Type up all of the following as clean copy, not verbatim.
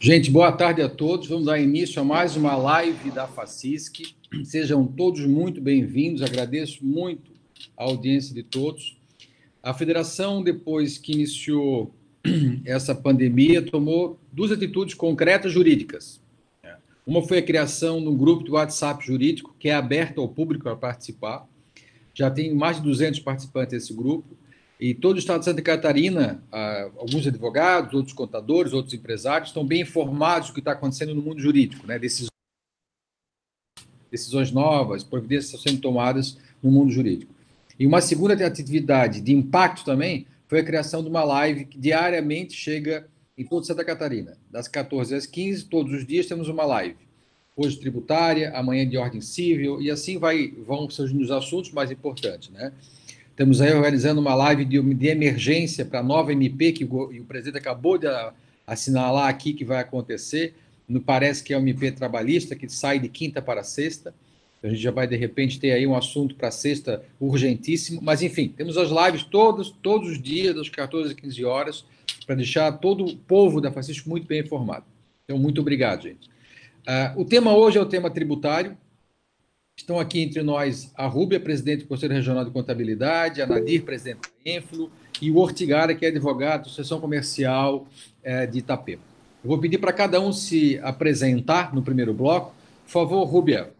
Gente, boa tarde a todos. Vamos dar início a mais uma live da FACISC. Sejam todos muito bem-vindos. Agradeço muito a audiência de todos. A federação, depois que iniciou essa pandemia, tomou duas atitudes concretas jurídicas. Uma foi a criação de um grupo de WhatsApp jurídico, que é aberto ao público para participar. Já tem mais de 200 participantes desse grupo. E todo o estado de Santa Catarina, alguns advogados, outros contadores, outros empresários, estão bem informados do que está acontecendo no mundo jurídico, né? Decisões novas, providências estão sendo tomadas no mundo jurídico. E uma segunda atividade de impacto também foi a criação de uma live que diariamente chega em toda Santa Catarina. Das 14 às 15, todos os dias temos uma live. Hoje tributária, amanhã de ordem civil, e assim vão surgindo os assuntos mais importantes, né? Estamos aí organizando uma live de emergência para a nova MP, que o presidente acabou de assinalar aqui que vai acontecer. Parece que é uma MP trabalhista, que sai de quinta para sexta. A gente já vai, de repente, ter aí um assunto para sexta urgentíssimo. Mas, enfim, temos as lives todos os dias, das 14 às 15 horas, para deixar todo o povo da FACISC muito bem informado. Então, muito obrigado, gente. O tema hoje é o tema tributário. Estão aqui entre nós a Rúbia, presidente do Conselho Regional de Contabilidade, a Nadir, presidente da Enflo, e o Ortigara, que é advogado da Associação Comercial de Itapema. Eu vou pedir para cada um se apresentar no primeiro bloco. Por favor, Rúbia.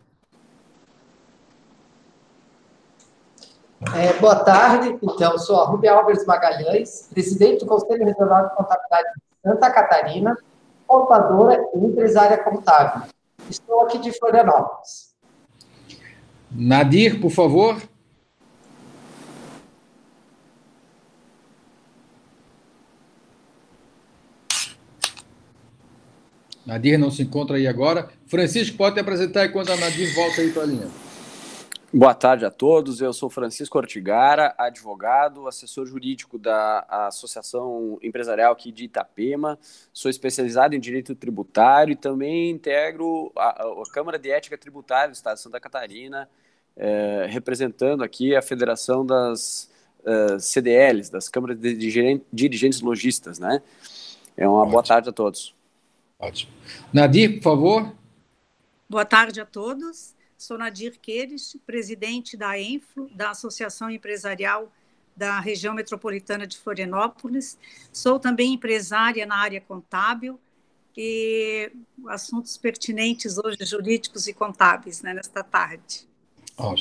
Boa tarde. Então, sou a Rúbia Álvares Magalhães, presidente do Conselho Regional de Contabilidade de Santa Catarina, contadora e empresária contábil. Estou aqui de Florianópolis. Nadir, por favor. Nadir não se encontra aí agora. Francisco, pode te apresentar enquanto a Nadir volta aí para a linha. Boa tarde a todos. Eu sou Francisco Ortigara, advogado, assessor jurídico da Associação Empresarial aqui de Itapema. Sou especializado em direito tributário e também integro a Câmara de Ética Tributária do Estado de Santa Catarina, representando aqui a Federação das CDLs, das Câmaras de Dirigentes Lojistas, né? Ótimo. Boa tarde a todos. Ótimo. Nadir, por favor. Boa tarde a todos. Sou Nadir Queires, presidente da Enflo, da Associação Empresarial da Região Metropolitana de Florianópolis. Sou também empresária na área contábil e assuntos pertinentes hoje jurídicos e contábeis, né, nesta tarde.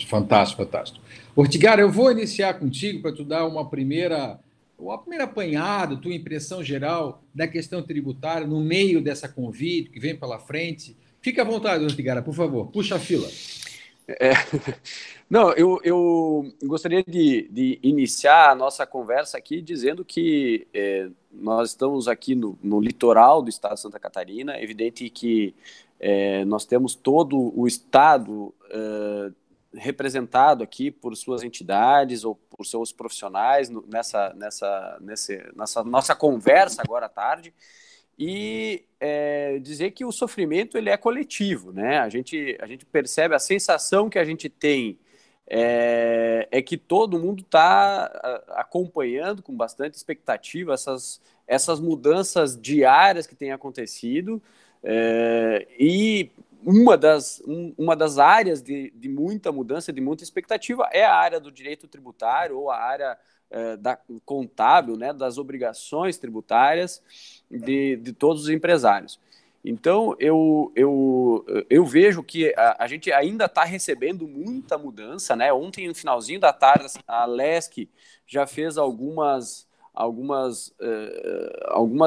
Fantástico, fantástico. Ortigara, eu vou iniciar contigo para tu dar uma primeira apanhada, tua impressão geral da questão tributária no meio dessa convite que vem pela frente. Fique à vontade, Ortigara, por favor, puxa a fila. Não, eu gostaria de iniciar a nossa conversa aqui dizendo que nós estamos aqui no litoral do estado de Santa Catarina. É evidente que nós temos todo o estado representado aqui por suas entidades ou por seus profissionais nessa nossa conversa agora à tarde, e dizer que o sofrimento ele é coletivo, né? A gente percebe, a sensação que a gente tem é que todo mundo está acompanhando com bastante expectativa essas mudanças diárias que têm acontecido, e uma das áreas de muita mudança, de muita expectativa, é a área do direito tributário ou a área da contábil, né, das obrigações tributárias de todos os empresários. Então, eu vejo que a gente ainda está recebendo muita mudança, né? Ontem, no finalzinho da tarde, a LESC já fez algumas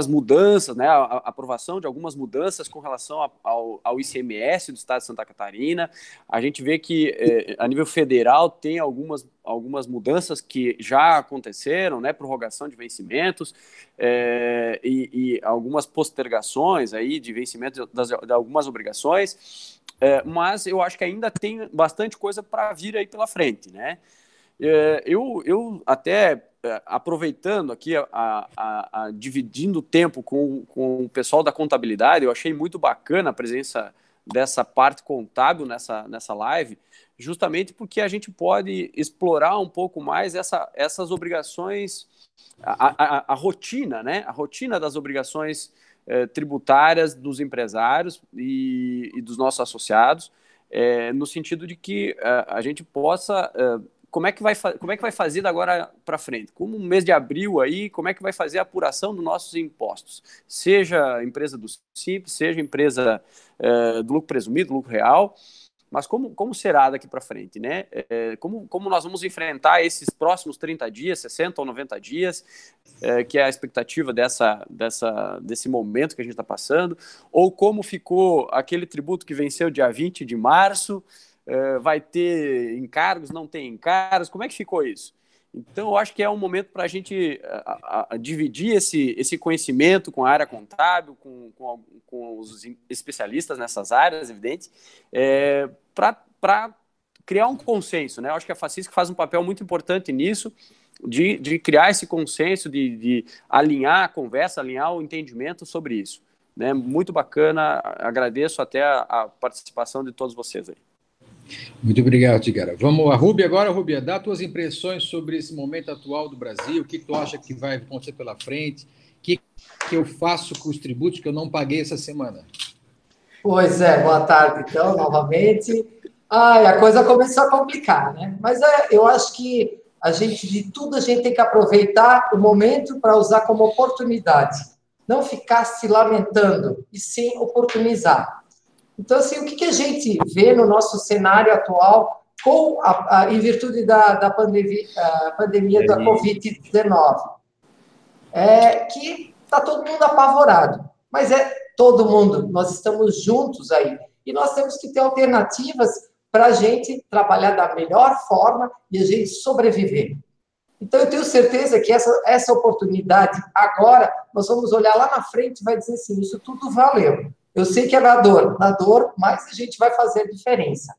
mudanças, né, a aprovação de algumas mudanças com relação ao ICMS do estado de Santa Catarina. A gente vê que a nível federal tem algumas mudanças que já aconteceram, né, prorrogação de vencimentos e algumas postergações aí de vencimento de algumas obrigações, mas eu acho que ainda tem bastante coisa para vir aí pela frente, né? Eu até, aproveitando aqui, dividindo o tempo com o pessoal da contabilidade, eu achei muito bacana a presença dessa parte contábil nessa live, justamente porque a gente pode explorar um pouco mais essas obrigações, a rotina, né? A rotina das obrigações tributárias dos empresários e dos nossos associados, no sentido de que a gente possa... Como é que vai fazer da agora para frente? Como no mês de abril aí, como é que vai fazer a apuração dos nossos impostos? Seja empresa do Simples, seja empresa do lucro presumido, lucro real, mas como será daqui para frente, né? Como nós vamos enfrentar esses próximos 30 dias, 60 ou 90 dias, que é a expectativa desse momento que a gente está passando, ou como ficou aquele tributo que venceu dia 20 de março, vai ter encargos, não tem encargos, como é que ficou isso? Então, eu acho que é um momento para a gente dividir esse conhecimento com a área contábil, com os especialistas nessas áreas, evidente, para criar um consenso, né? Eu acho que a Facisc faz um papel muito importante nisso, de criar esse consenso, de alinhar a conversa, alinhar o entendimento sobre isso, né? Muito bacana, agradeço até a participação de todos vocês aí. Muito obrigado, Tigara. Vamos a Rúbia agora. Rúbia, dá tuas impressões sobre esse momento atual do Brasil, o que tu acha que vai acontecer pela frente, o que eu faço com os tributos que eu não paguei essa semana? Pois é, boa tarde, então, novamente. A coisa começou a complicar, né? Mas eu acho que de tudo a gente tem que aproveitar o momento para usar como oportunidade. Não ficar se lamentando, e sim oportunizar. Então, assim, o que a gente vê no nosso cenário atual em virtude da pandemia da Covid-19? É que está todo mundo apavorado, mas todo mundo, nós estamos juntos aí, e nós temos que ter alternativas para a gente trabalhar da melhor forma e a gente sobreviver. Então, eu tenho certeza que essa oportunidade, agora, nós vamos olhar lá na frente e vai dizer assim, isso tudo valeu. Eu sei que é na dor, mas a gente vai fazer a diferença.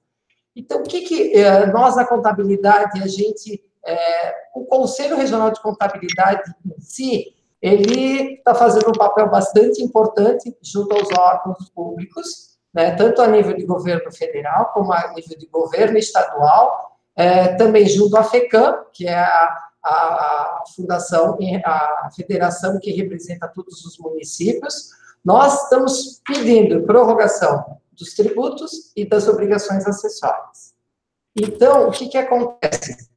Então, o que nós, na contabilidade, o Conselho Regional de Contabilidade em si, ele está fazendo um papel bastante importante junto aos órgãos públicos, né, tanto a nível de governo federal, como a nível de governo estadual, também junto à FECAM, que é a fundação, a federação que representa todos os municípios. Nós estamos pedindo prorrogação dos tributos e das obrigações acessórias. Então, o que acontece?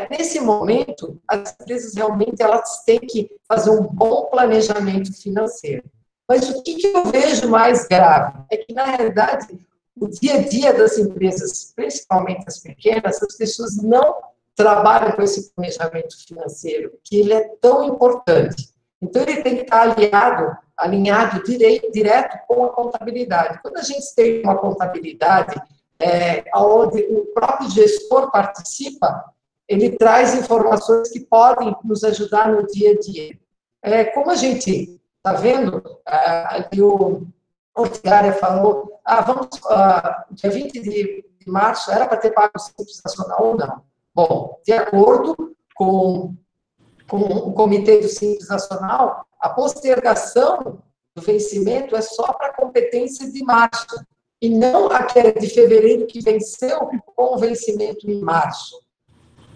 Nesse momento, as empresas realmente elas têm que fazer um bom planejamento financeiro. Mas o que eu vejo mais grave é que, na realidade, o dia a dia das empresas, principalmente as pequenas, as pessoas não trabalham com esse planejamento financeiro, que ele é tão importante. Então, ele tem que estar alinhado direto com a contabilidade. Quando a gente tem uma contabilidade onde o próprio gestor participa, ele traz informações que podem nos ajudar no dia a dia. Como a gente está vendo, ali o Tigara falou, dia 20 de março era para ter pago o Simples Nacional ou não. Bom, de acordo com o Comitê do Simples Nacional, a postergação do vencimento é só para a competência de março, e não aquela de fevereiro que venceu com o vencimento em março.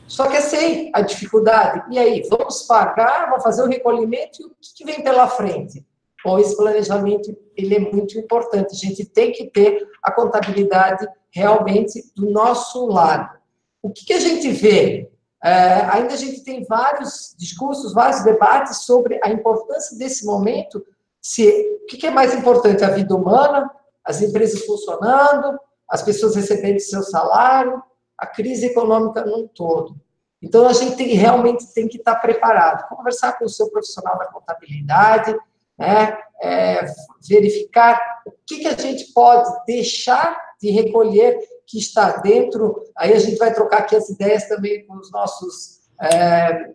Só que sei a dificuldade. E aí, vamos pagar, vamos fazer o recolhimento, e o que vem pela frente? Bom, esse planejamento ele é muito importante. A gente tem que ter a contabilidade realmente do nosso lado. O que a gente vê? Ainda a gente tem vários discursos, vários debates sobre a importância desse momento. O que é mais importante? A vida humana, as empresas funcionando, as pessoas recebendo seu salário, a crise econômica num todo. Então, a gente realmente tem que estar preparado. Conversar com o seu profissional da contabilidade, né? Verificar o que a gente pode deixar de recolher que está dentro. Aí a gente vai trocar aqui as ideias também com os nossos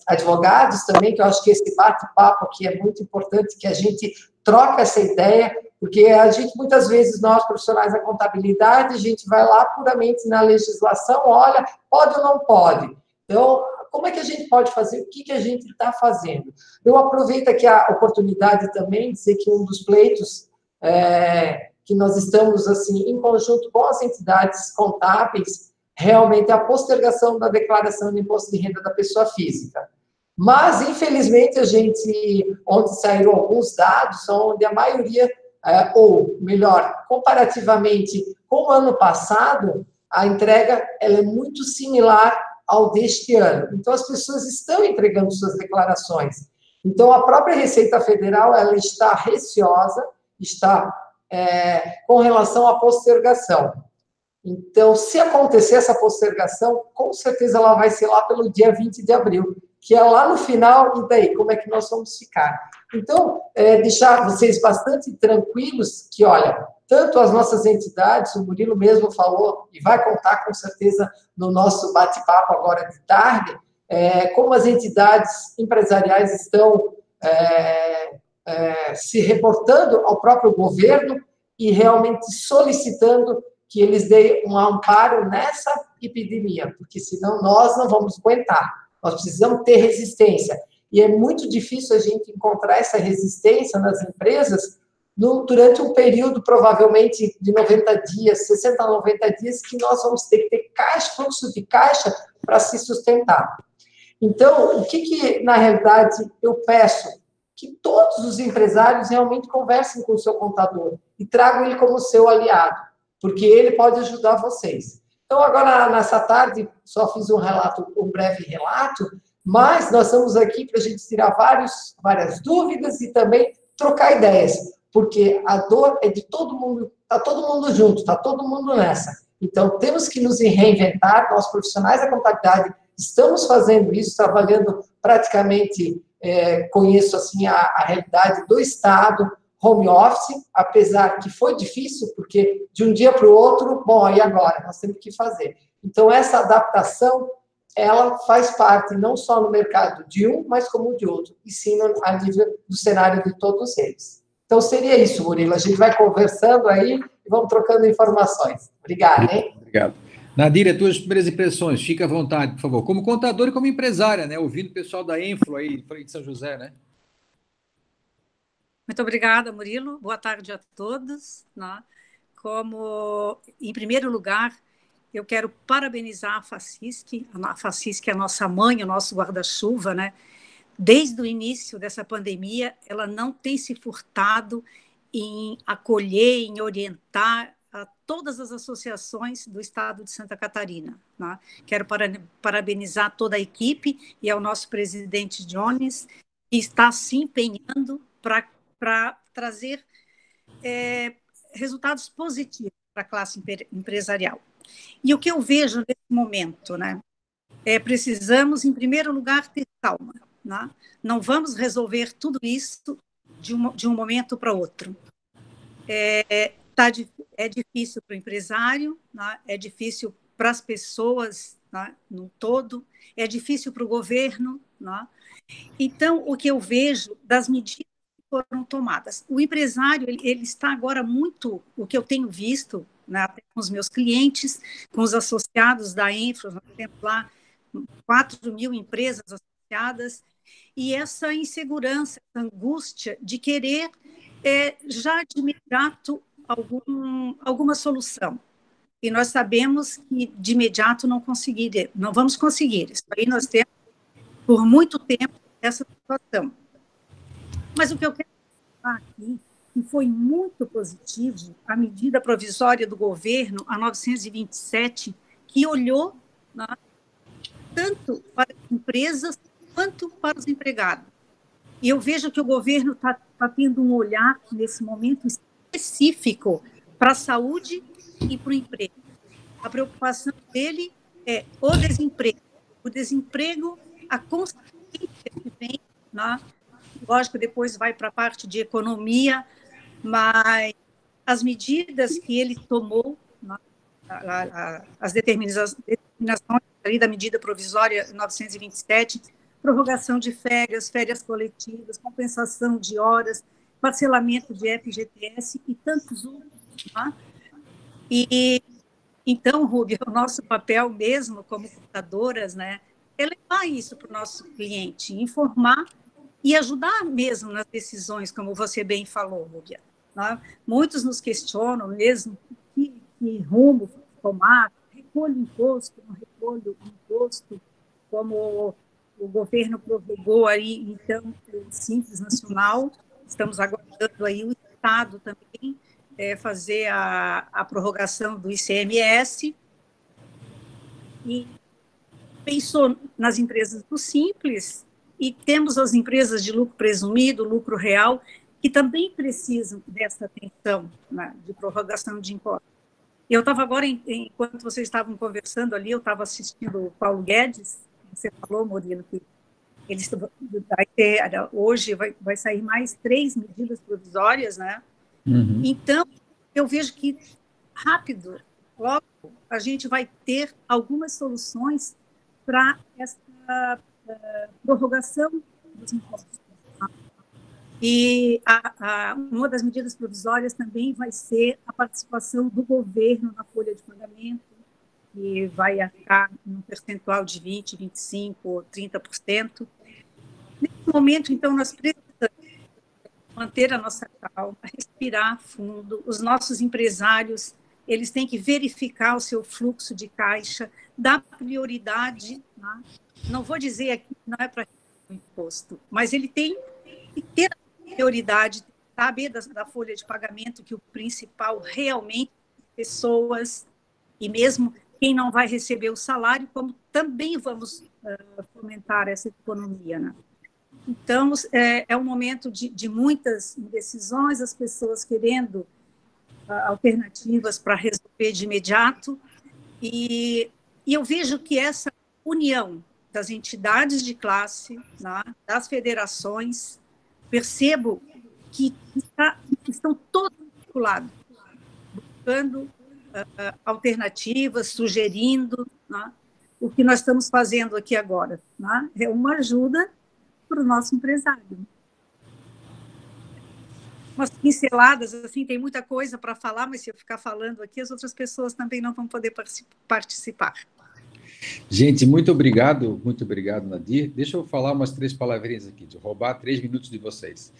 advogados também, que eu acho que esse bate-papo aqui é muito importante, que a gente troca essa ideia, porque a gente, muitas vezes, nós, profissionais da contabilidade, a gente vai lá puramente na legislação, olha, pode ou não pode. Então, como é que a gente pode fazer? O que a gente está fazendo? Eu aproveito aqui a oportunidade também de dizer que um dos pleitos que nós estamos, assim, em conjunto com as entidades contábeis, realmente a postergação da declaração de imposto de renda da pessoa física. Mas, infelizmente, onde saíram alguns dados, onde a maioria, ou melhor, comparativamente com o ano passado, a entrega ela é muito similar ao deste ano. Então, as pessoas estão entregando suas declarações. Então, a própria Receita Federal ela está receosa, está com relação à postergação. Então, se acontecer essa postergação, com certeza ela vai ser lá pelo dia 20 de abril, que é lá no final, e daí, como é que nós vamos ficar? Então, deixar vocês bastante tranquilos que, olha, tanto as nossas entidades, o Murilo mesmo falou, e vai contar com certeza no nosso bate-papo agora de tarde, como as entidades empresariais estão se reportando ao próprio governo e realmente solicitando que eles deem um amparo nessa epidemia, porque senão nós não vamos aguentar. Nós precisamos ter resistência. E é muito difícil a gente encontrar essa resistência nas empresas durante um período, provavelmente, de 90 dias, 60 a 90 dias, que nós vamos ter que ter fluxo de caixa para se sustentar. Então, o que, na realidade, eu peço? Que todos os empresários realmente conversem com o seu contador e tragam ele como seu aliado, porque ele pode ajudar vocês. Então, agora, nessa tarde, só fiz um breve relato, mas nós estamos aqui para a gente tirar várias dúvidas e também trocar ideias, porque a dor é de todo mundo, está todo mundo junto, está todo mundo nessa. Então, temos que nos reinventar, nós profissionais da contabilidade estamos fazendo isso, trabalhando praticamente, conheço assim, a realidade do Estado, home office, apesar que foi difícil, porque de um dia para o outro, bom, e agora? Nós temos que fazer. Então, essa adaptação, ela faz parte não só no mercado de um, mas como de outro, e sim a nível do cenário de todos eles. Então, seria isso, Murilo. A gente vai conversando aí e vamos trocando informações. Obrigado, hein? Obrigado. Nadir, tuas primeiras impressões, fica à vontade, por favor. Como contadora e como empresária, né? Ouvindo o pessoal da Enflo aí, de São José, né? Muito obrigada, Murilo. Boa tarde a todos. Né? Em primeiro lugar, eu quero parabenizar a FACISC. A FACISC é a nossa mãe, o nosso guarda-chuva, né? Desde o início dessa pandemia, ela não tem se furtado em acolher, em orientar a todas as associações do estado de Santa Catarina. Né? Quero parabenizar toda a equipe e ao nosso presidente Jones, que está se empenhando para trazer resultados positivos para a classe empresarial. E o que eu vejo nesse momento, né? Precisamos, em primeiro lugar, ter calma. Né? Não vamos resolver tudo isso de um momento para outro. É difícil para o empresário, né? É difícil para as pessoas, né? No todo, é difícil para o governo. Né? Então, o que eu vejo das medidas que foram tomadas, o empresário ele está agora muito, o que eu tenho visto, né, até com os meus clientes, com os associados da Enfro, nós temos lá 4.000 empresas associadas, e essa insegurança, essa angústia de querer já de imediato alguma solução. E nós sabemos que de imediato não vamos conseguir. Isso aí nós temos por muito tempo essa situação. Mas o que eu quero falar aqui, que foi muito positivo, a medida provisória do governo, a 927, que olhou, né, tanto para as empresas quanto para os empregados. E eu vejo que o governo está tendo um olhar, nesse momento, específico para a saúde e para o emprego. A preocupação dele é o desemprego, a consequência que vem, né? Lógico, depois vai para a parte de economia, mas as medidas que ele tomou, né? As determinações da medida provisória 927, prorrogação de férias coletivas, compensação de horas, parcelamento de FGTS e tantos outros. Tá? E, então, Rúbia, o nosso papel mesmo como contadoras, né, é levar isso para o nosso cliente, informar e ajudar mesmo nas decisões, como você bem falou, Rúbia. Tá? Muitos nos questionam mesmo que rumo tomar, recolho imposto, não recolho imposto, como o governo prorrogou aí, então, o Simples Nacional, estamos aguardando aí o Estado também fazer a prorrogação do ICMS, e pensou nas empresas do Simples, e temos as empresas de lucro presumido, lucro real, que também precisam dessa atenção, né, de prorrogação de impostos. Eu estava agora, enquanto vocês estavam conversando ali, eu estava assistindo o Paulo Guedes, você falou, Murilo, que eles vai ter, hoje vai sair mais 3 medidas provisórias, né? Uhum. Então, eu vejo que rápido, logo, a gente vai ter algumas soluções para essa prorrogação dos impostos. E uma das medidas provisórias também vai ser a participação do governo na folha de pagamento, que vai ficar num percentual de 20%, 25% ou 30%. Nesse momento, então, nós precisamos manter a nossa calma, respirar fundo. Os nossos empresários, eles têm que verificar o seu fluxo de caixa, dar prioridade, né? Não vou dizer aqui que não é para o imposto, mas ele tem que ter prioridade, saber da folha de pagamento que o principal realmente pessoas, e mesmo quem não vai receber o salário, como também vamos fomentar essa economia, né? Então, é um momento de muitas indecisões, as pessoas querendo alternativas para resolver de imediato, e eu vejo que essa união das entidades de classe, né, das federações, percebo que estão todos articulados, buscando alternativas, sugerindo, né, o que nós estamos fazendo aqui agora, né, é uma ajuda para o nosso empresário. Umas pinceladas, assim, tem muita coisa para falar, mas se eu ficar falando aqui, as outras pessoas também não vão poder participar. Gente, muito obrigado, Nadir. Deixa eu falar umas 3 palavrinhas aqui, de roubar 3 minutos de vocês.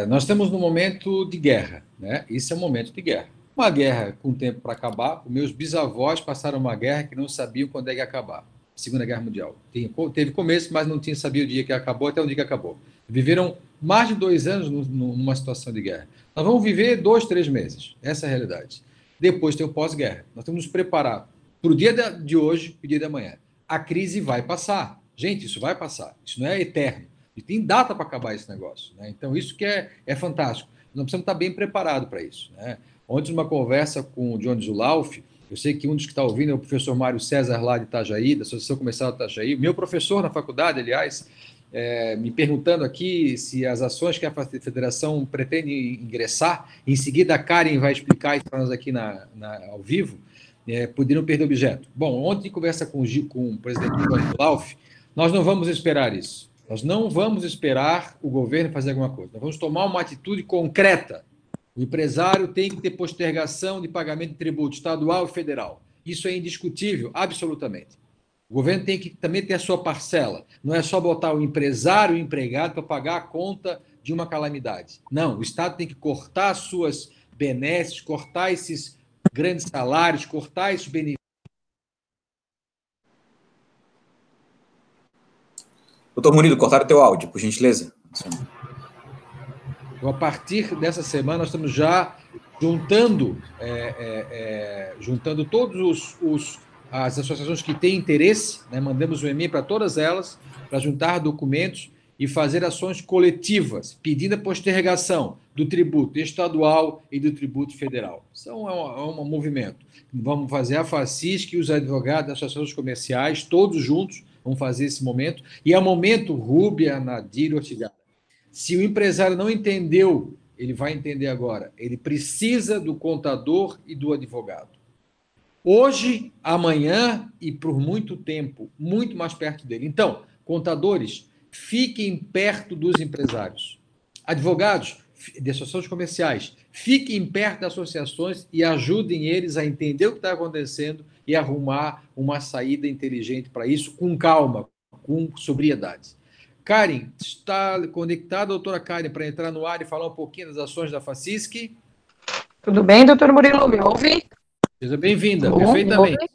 Nós estamos num momento de guerra, né? Isso é um momento de guerra. Uma guerra com tempo para acabar. Os meus bisavós passaram uma guerra que não sabiam quando é que ia acabar. Segunda Guerra Mundial. Teve começo, mas não sabia o dia que acabou, até o dia que acabou. Viveram mais de 2 anos numa situação de guerra. Nós vamos viver 2, 3 meses. Essa é a realidade. Depois tem o pós-guerra. Nós temos que nos preparar para o dia de hoje e o dia de amanhã. A crise vai passar. Gente, isso vai passar. Isso não é eterno. E tem data para acabar esse negócio, né? Então, isso que é fantástico. Nós precisamos estar bem preparados para isso, né? Ontem, numa conversa com o John Zulauf, eu sei que um dos que está ouvindo é o professor Mário César, lá de Itajaí, da Associação Comercial de Itajaí, meu professor na faculdade, aliás, me perguntando aqui se as ações que a Federação pretende ingressar, em seguida a Karen vai explicar isso para nós aqui ao vivo, poderiam perder objeto. Bom, ontem, em conversa com o presidente do Zulauf, nós não vamos esperar isso. Nós não vamos esperar o governo fazer alguma coisa. Nós vamos tomar uma atitude concreta. O empresário tem que ter postergação de pagamento de tributo estadual e federal. Isso é indiscutível, absolutamente. O governo tem que também ter a sua parcela. Não é só botar o empresário e o empregado para pagar a conta de uma calamidade. Não, o Estado tem que cortar as suas benesses, cortar esses grandes salários, cortar esses benefícios. Doutor Murilo, cortaram o teu áudio, por gentileza. Então, a partir dessa semana, nós estamos já juntando todas as associações que têm interesse, né? Mandamos um e-mail para todas elas, para juntar documentos e fazer ações coletivas, pedindo a postergação do tributo estadual e do tributo federal. Isso é um movimento. Vamos fazer a FACISC e os advogados das associações comerciais, todos juntos, vamos fazer esse momento. E é o momento, Rúbia, Nadir, Ortigara. Se o empresário não entendeu, ele vai entender agora. Ele precisa do contador e do advogado. Hoje, amanhã e por muito tempo, muito mais perto dele. Então, contadores, fiquem perto dos empresários. Advogados de associações comerciais, fiquem perto das associações e ajudem eles a entender o que está acontecendo e arrumar uma saída inteligente para isso, com calma, com sobriedade. Karen, está conectada, doutora Karen, para entrar no ar e falar um pouquinho das ações da FACISC? Tudo bem, doutor Murilo, me ouve? Seja bem-vinda, perfeitamente.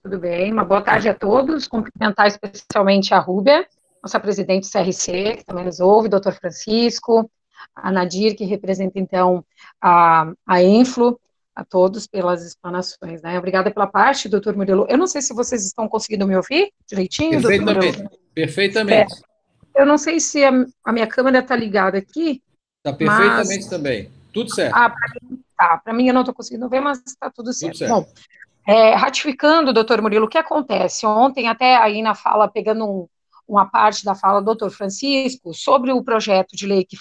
Tudo bem, uma boa tarde a todos. Cumprimentar especialmente a Rúbia, nossa presidente do CRC, que também nos ouve, doutor Francisco, a Nadir, que representa, então, a Enflo, a todos pelas explanações, né? Obrigada pela parte, doutor Murilo. Eu não sei se vocês estão conseguindo me ouvir direitinho, doutor Murilo. Perfeitamente. Eu não sei se a minha câmera está ligada aqui. Está perfeitamente também. Tudo certo. Para mim eu não estou conseguindo ver, mas está tudo certo. Tudo certo. Bom, ratificando, doutor Murilo, o que acontece? Ontem, até aí na fala, pegando uma parte da fala do doutor Francisco, sobre o projeto de lei que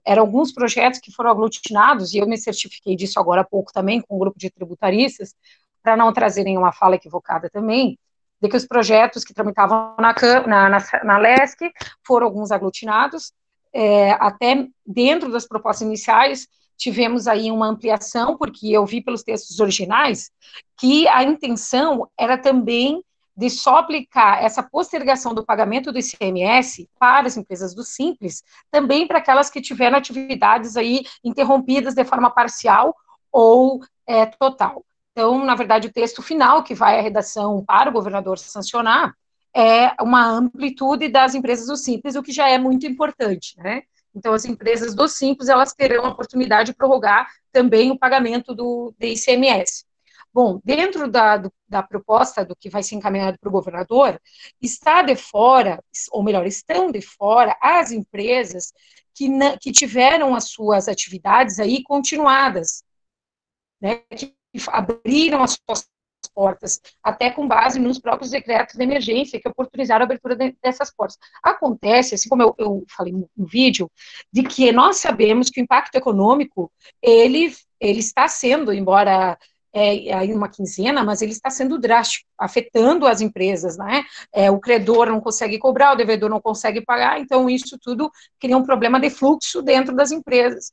eram alguns projetos que foram aglutinados, e eu me certifiquei disso agora há pouco também, com um grupo de tributaristas, para não trazer nenhuma fala equivocada também, de que os projetos que tramitavam na LESC foram alguns aglutinados, até dentro das propostas iniciais, tivemos aí uma ampliação, porque eu vi pelos textos originais que a intenção era também de só aplicar essa postergação do pagamento do ICMS para as empresas do Simples, também para aquelas que tiveram atividades aí interrompidas de forma parcial ou total. Então, na verdade, o texto final, que vai à redação para o governador sancionar, é uma amplitude das empresas do Simples, o que já é muito importante, né? Então, as empresas do Simples, elas terão a oportunidade de prorrogar também o pagamento do ICMS. Bom, dentro da proposta do que vai ser encaminhado para o governador, está de fora, ou melhor, estão de fora as empresas que tiveram as suas atividades aí continuadas, né, que abriram as suas portas, até com base nos próprios decretos de emergência, que oportunizaram a abertura dessas portas. Acontece, assim como eu falei no vídeo, de que nós sabemos que o impacto econômico, ele está sendo, embora aí uma quinzena, mas ele está sendo drástico, afetando as empresas, né? O credor não consegue cobrar, o devedor não consegue pagar, então isso tudo cria um problema de fluxo dentro das empresas.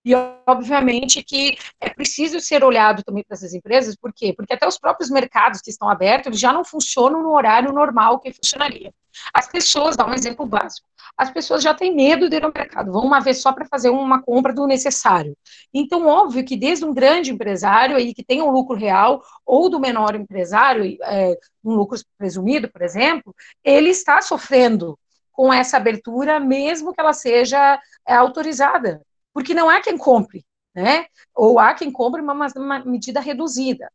E, obviamente, que é preciso ser olhado também para essas empresas, por quê? Porque até os próprios mercados que estão abertos, eles já não funcionam no horário normal que funcionaria. As pessoas, dá um exemplo básico, as pessoas já têm medo de ir ao mercado, vão uma vez só para fazer uma compra do necessário. Então, óbvio que desde um grande empresário aí que tem um lucro real, ou do menor empresário, um lucro presumido, por exemplo, ele está sofrendo com essa abertura, mesmo que ela seja autorizada. Porque não há quem compre, né? Ou há quem compre uma medida reduzida.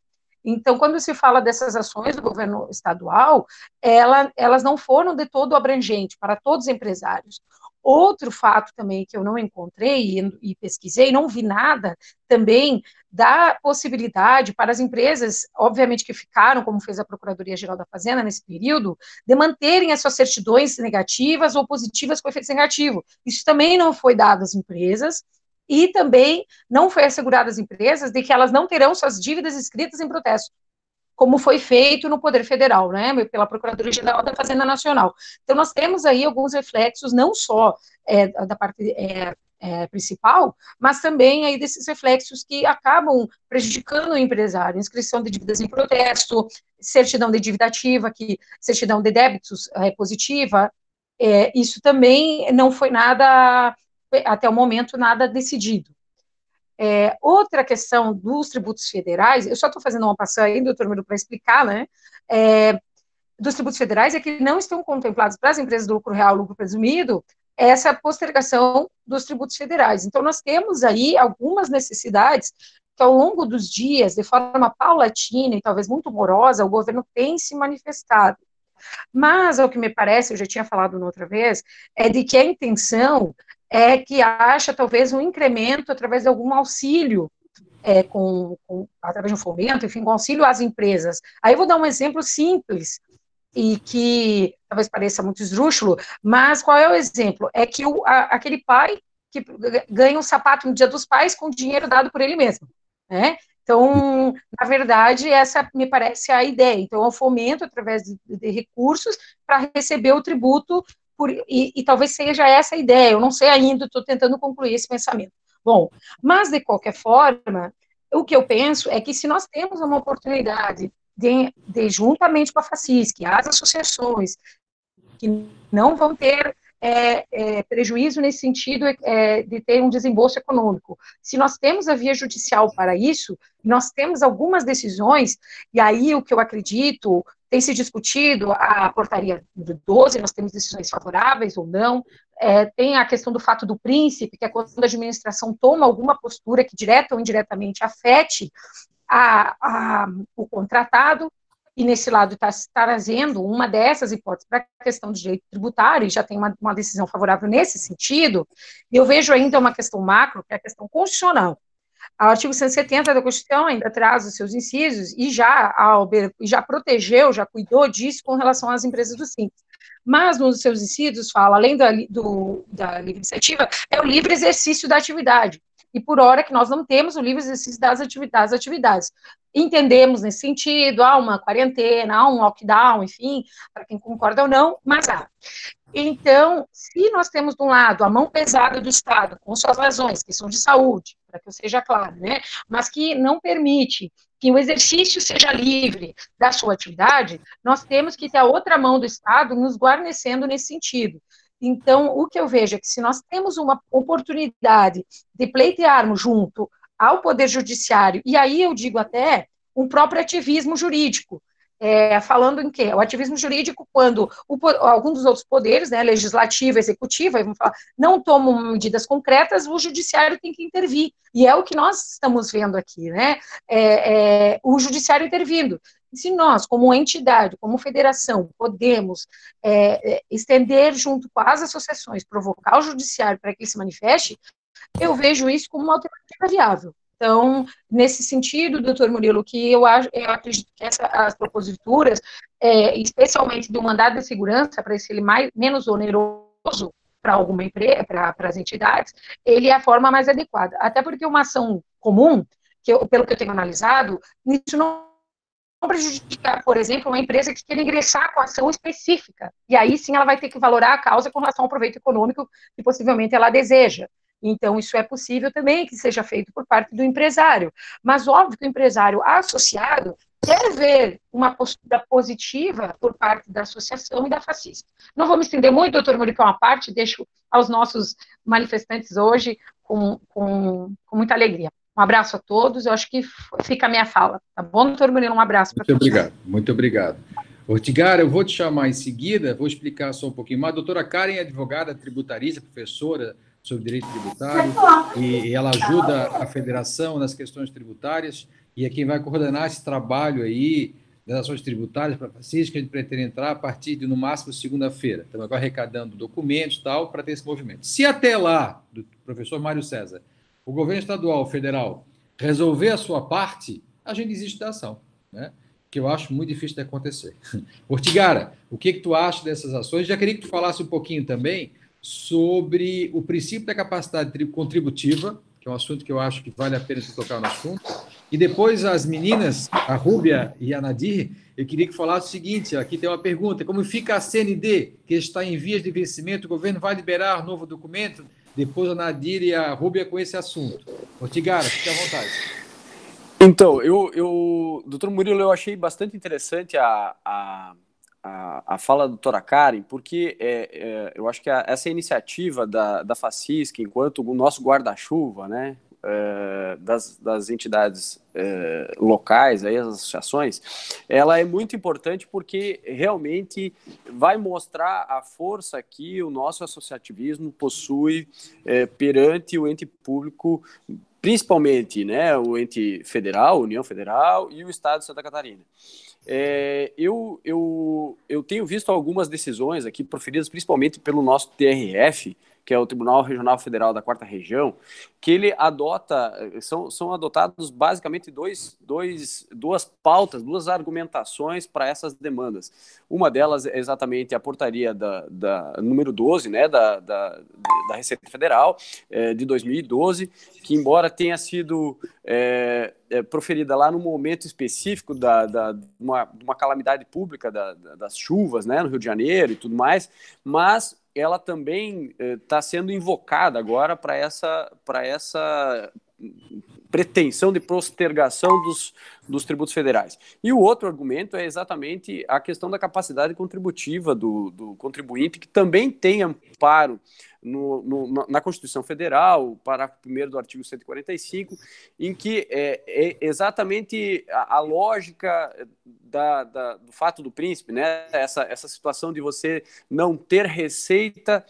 Então, quando se fala dessas ações do governo estadual, elas não foram de todo abrangentes para todos os empresários. Outro fato também que eu não encontrei e pesquisei, não vi nada também da possibilidade para as empresas, obviamente que ficaram, como fez a Procuradoria-Geral da Fazenda nesse período, de manterem as suas certidões negativas ou positivas com efeito negativo. Isso também não foi dado às empresas, e também não foi assegurado às empresas de que elas não terão suas dívidas escritas em protesto, como foi feito no Poder Federal, né, pela Procuradoria-Geral da Fazenda Nacional. Então, nós temos aí alguns reflexos, não só da parte principal, mas também aí desses reflexos que acabam prejudicando o empresário, inscrição de dívidas em protesto, certidão de dívida ativa, certidão de débitos positiva, isso também não foi nada, até o momento, nada decidido. Outra questão dos tributos federais, eu só estou fazendo uma passagem aí, doutor Miro, para explicar, né, dos tributos federais é que não estão contemplados para as empresas do lucro real, lucro presumido, essa postergação dos tributos federais. Então, nós temos aí algumas necessidades que, ao longo dos dias, de forma paulatina e talvez muito morosa, o governo tem se manifestado. Mas, ao que me parece, eu já tinha falado outra vez, é de que a intenção é que acha talvez um incremento através de algum auxílio, através de um fomento, enfim, com auxílio às empresas. Aí eu vou dar um exemplo simples, e que talvez pareça muito esdrúxulo, mas qual é o exemplo? É que aquele pai que ganha um sapato no Dia dos Pais com dinheiro dado por ele mesmo, né? Então, na verdade, essa me parece a ideia. Então, é um fomento através de recursos para receber o tributo, e talvez seja essa a ideia. Eu não sei ainda, estou tentando concluir esse pensamento. Bom, mas, de qualquer forma, o que eu penso é que se nós temos uma oportunidade de juntamente com a FACISC, as associações, que não vão ter prejuízo nesse sentido de ter um desembolso econômico. Se nós temos a via judicial para isso, nós temos algumas decisões, e aí o que eu acredito, tem se discutido a portaria do 12, nós temos decisões favoráveis ou não, tem a questão do fato do príncipe, que é quando a administração toma alguma postura que direta ou indiretamente afete o contratado, e nesse lado está trazendo uma dessas hipóteses para a questão do direito tributário, e já tem uma decisão favorável nesse sentido, e eu vejo ainda uma questão macro, que é a questão constitucional. O artigo 170 da Constituição ainda traz os seus incisos e já protegeu, já cuidou disso com relação às empresas do Simples. Mas nos seus incisos fala, além da livre iniciativa, é o livre exercício da atividade. E por hora que nós não temos o livre exercício das atividades. Entendemos nesse sentido, há uma quarentena, há um lockdown, enfim, para quem concorda ou não, mas há. Então, se nós temos, de um lado, a mão pesada do Estado, com suas razões, que são de saúde, para que eu seja claro, né, mas que não permite que o exercício seja livre da sua atividade, nós temos que ter a outra mão do Estado nos guarnecendo nesse sentido. Então, o que eu vejo é que se nós temos uma oportunidade de pleitearmos junto ao Poder Judiciário, e aí eu digo até um próprio ativismo jurídico, falando em quê? O ativismo jurídico, quando algum dos outros poderes, né, legislativo, executivo, vamos falar, não tomam medidas concretas, o judiciário tem que intervir, e é o que nós estamos vendo aqui, né, o judiciário intervindo. Se nós, como entidade, como federação, podemos estender junto com as associações, provocar o judiciário para que ele se manifeste, eu vejo isso como uma alternativa viável. Então, nesse sentido, doutor Murilo, que eu acredito que as proposituras, especialmente do mandado de segurança, para ser menos oneroso para alguma empresa, para as entidades, ele é a forma mais adequada. Até porque uma ação comum, pelo que eu tenho analisado, isso não prejudicar, por exemplo, uma empresa que quer ingressar com ação específica. E aí sim ela vai ter que valorar a causa com relação ao proveito econômico que possivelmente ela deseja. Então, isso é possível também que seja feito por parte do empresário. Mas, óbvio que o empresário associado quer ver uma postura positiva por parte da associação e da FACISC. Não vou me estender muito, doutor Murilo, que é uma parte, deixo aos nossos manifestantes hoje com muita alegria. Um abraço a todos, eu acho que fica a minha fala. Tá bom, doutor Murilo? Um abraço para todos. Muito obrigado. Ortigara, eu vou te chamar em seguida, vou explicar só um pouquinho mais. A doutora Karen é advogada tributarista, professora sobre direito tributário, e ela ajuda a federação nas questões tributárias, e é quem vai coordenar esse trabalho aí das ações tributárias para a FACISC, que a gente pretende entrar a partir de, no máximo, segunda-feira. Estamos agora arrecadando documentos e tal, para ter esse movimento. Se até lá, do professor Mário César, o governo estadual, federal, resolver a sua parte, a gente desiste da ação, né? Que eu acho muito difícil de acontecer. Ortigara, o que tu acha dessas ações? Já queria que tu falasse um pouquinho também sobre o princípio da capacidade contributiva, que é um assunto que eu acho que vale a pena tu tocar no assunto, e depois as meninas, a Rúbia e a Nadir, eu queria que falasse o seguinte, aqui tem uma pergunta, como fica a CND, que está em vias de vencimento, o governo vai liberar novo documento? Depois a Nadir e a Rúbia com esse assunto. Ortigara, fique à vontade. Então, doutor Murilo, eu achei bastante interessante a fala da doutora Karen, porque eu acho que essa iniciativa da FACISC, enquanto o nosso guarda-chuva, né, das entidades locais, aí, as associações, ela é muito importante porque realmente vai mostrar a força que o nosso associativismo possui perante o ente público, principalmente, né, o ente federal, União Federal e o Estado de Santa Catarina. Eu tenho visto algumas decisões aqui proferidas principalmente pelo nosso TRF, que é o Tribunal Regional Federal da 4ª Região, que ele adota, são adotados basicamente duas pautas, duas argumentações para essas demandas. Uma delas é exatamente a portaria da número 12, né, da Receita Federal, de 2012, que embora tenha sido proferida lá no momento específico de uma calamidade pública das chuvas, né, no Rio de Janeiro e tudo mais, mas ela também está sendo invocada agora para essa pretensão de postergação dos tributos federais. E o outro argumento é exatamente a questão da capacidade contributiva do contribuinte, que também tem amparo na Constituição Federal, parágrafo 1º do artigo 145, em que é exatamente a lógica do fato do príncipe, né? Essa situação de você não ter receita